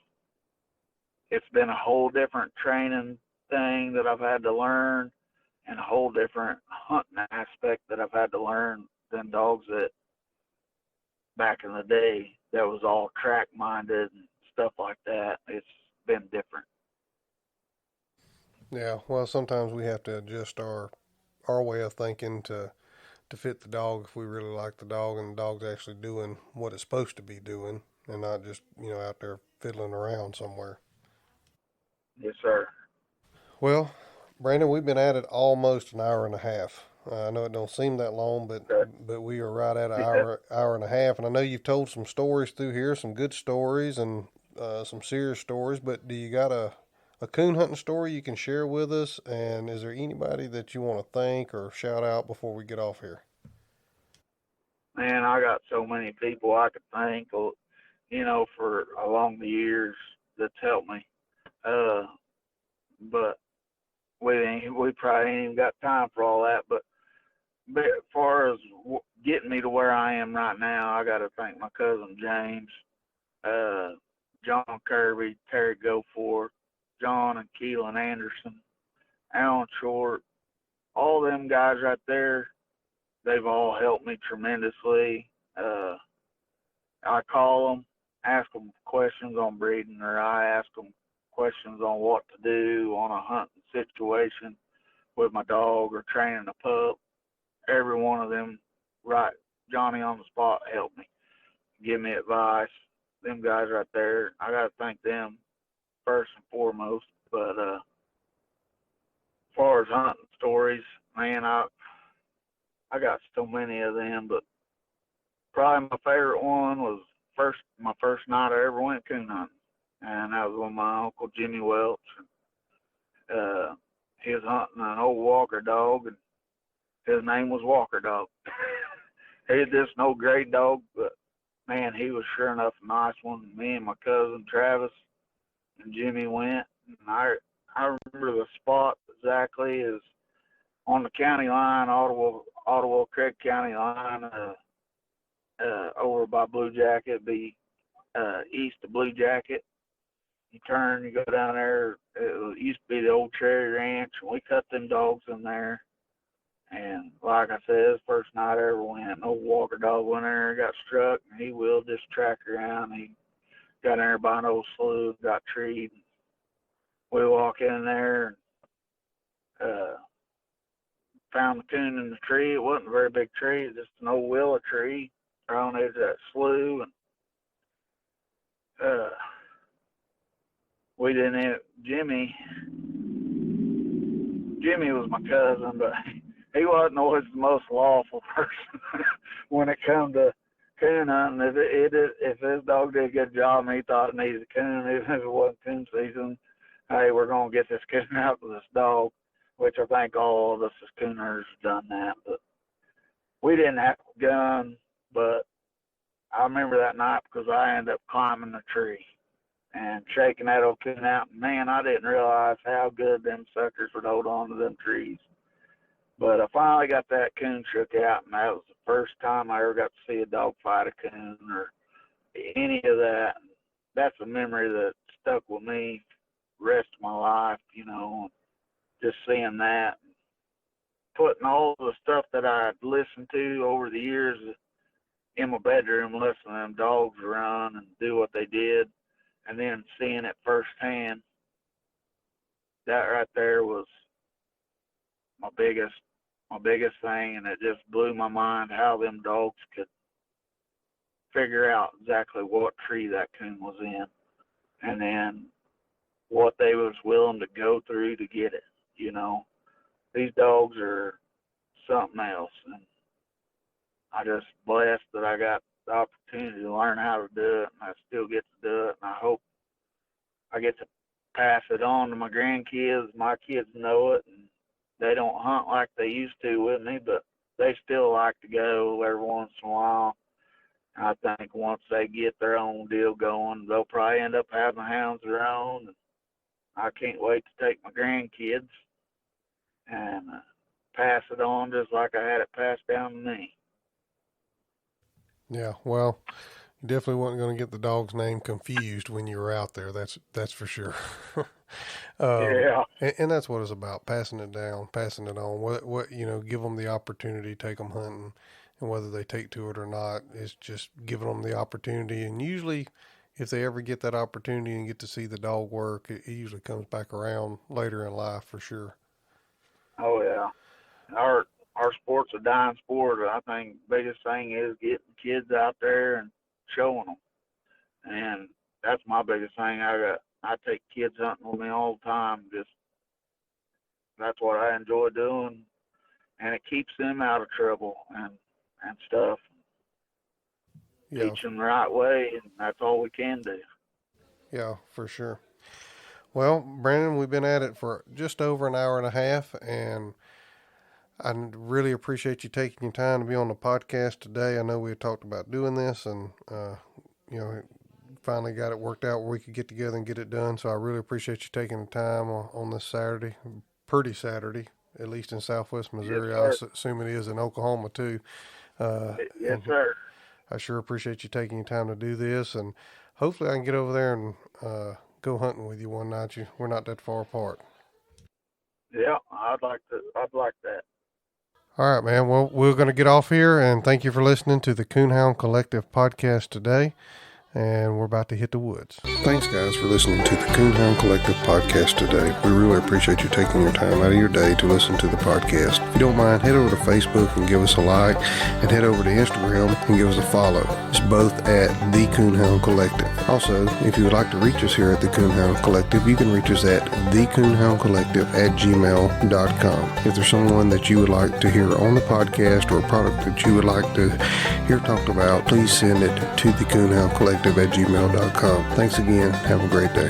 it's been a whole different training thing that I've had to learn, and a whole different hunting aspect that I've had to learn than dogs that back in the day that was all track minded and stuff like that. It's been different. Yeah, well, sometimes we have to adjust our way of thinking to fit the dog if we really like the dog and the dog's actually doing what it's supposed to be doing and not just, out there fiddling around somewhere. Yes, sir. Well, Brandon, we've been at it almost an hour and a half. I know it don't seem that long, but Okay. we are right at an Yeah. hour and a half. And I know you've told some stories through here, some good stories and some serious stories. But do you got a coon hunting story you can share with us? And is there anybody that you want to thank or shout out before we get off here? Man, I got so many people I could thank, for along the years that's helped me. Uh, but we probably ain't even got time for all that. But as far as getting me to where I am right now, I got to thank my cousin James, uh, John Kirby, Terry Goforth, John and Keelan Anderson, Alan Short, all them guys right there. They've all helped me tremendously. I call them, ask them questions on breeding, or I ask them questions on what to do on a hunting situation with my dog or training a pup. Every one of them, right, Johnny on the spot, helped me, give me advice. Them guys right there, I got to thank them first and foremost. But as far as hunting stories, man, I got so many of them, but probably my favorite one was my first night I ever went coon hunting, and that was with my uncle Jimmy Welch. He was hunting an old Walker dog, and his name was Walker Dog. He was just no great dog, but man, he was sure enough a nice one. Me and my cousin Travis and Jimmy went, and I remember the spot exactly is on the county line, Ottawa Craig County line, over by Blue Jacket, be east of Blue Jacket. You turn, you go down there. It used to be the old Cherry Ranch, and we cut them dogs in there. And like I said, it was the first night I ever went. An old Walker dog went there, got struck, and he wheeled this track around. He got in there by an old slough, got treed. We walk in there and found the coon in the tree. It wasn't a very big tree, just an old willow tree around the edge of that slough. And uh, we didn't have Jimmy was my cousin, but he wasn't always the most lawful person when it come to coon hunting. If his dog did a good job and he thought it needed a coon, even if it wasn't coon season, hey, we're going to get this coon out with this dog, which I think all of us as cooners have done that. But we didn't have a gun, but I remember that night because I ended up climbing the tree and shaking that old coon out. Man, I didn't realize how good them suckers would hold on to them trees. But I finally got that coon shook out, and that was the first time I ever got to see a dog fight a coon or any of that. That's a memory that stuck with me the rest of my life, just seeing that. Putting all the stuff that I'd listened to over the years in my bedroom, listening to them dogs run and do what they did, and then seeing it firsthand, that right there was my biggest thing, and it just blew my mind how them dogs could figure out exactly what tree that coon was in, and then what they was willing to go through to get it. These dogs are something else, and I just blessed that I got the opportunity to learn how to do it, and I still get to do it, and I hope I get to pass it on to my grandkids. My kids know it, and they don't hunt like they used to with me, but they still like to go every once in a while. I think once they get their own deal going, they'll probably end up having hounds of their own. I can't wait to take my grandkids and pass it on just like I had it passed down to me. Yeah, well, you definitely wasn't going to get the dog's name confused when you were out there. That's for sure. Yeah. And that's what it's about: passing it down, passing it on. What give them the opportunity, take them hunting, and whether they take to it or not is just giving them the opportunity. And usually, if they ever get that opportunity and get to see the dog work, it usually comes back around later in life for sure. Oh yeah. Our sport's a dying sport. I think the biggest thing is getting kids out there and showing them. And that's my biggest thing. I take kids hunting with me all the time. Just that's what I enjoy doing, and it keeps them out of trouble and stuff. Yeah, Teach them the right way, and that's all we can do. yeah, for sure. Well, Brandon, we've been at it for just over an hour and a half, and I really appreciate you taking your time to be on the podcast today. I know we had talked about doing this, and finally got it worked out where we could get together and get it done. So I really appreciate you taking the time on this Saturday, pretty Saturday, at least in Southwest Missouri. Yes, I assume it is in Oklahoma too. Yes, sir. I sure appreciate you taking your time to do this, and hopefully I can get over there and go hunting with you one night. We're not that far apart. Yeah, I'd like that. All right, man. Well, we're going to get off here, and thank you for listening to the Coonhound Collective podcast today. And we're about to hit the woods. Thanks, guys, for listening to the Coonhound Collective podcast today. We really appreciate you taking your time out of your day to listen to the podcast. If you don't mind, head over to Facebook and give us a like, and head over to Instagram and give us a follow. It's both at the Coonhound Collective. Also, if you would like to reach us here at the Coonhound Collective, you can reach us at thecoonhoundcollective@gmail.com. If there's someone that you would like to hear on the podcast or a product that you would like to hear talked about, please send it to the Coonhound Collective at gmail.com. Thanks again. Have a great day.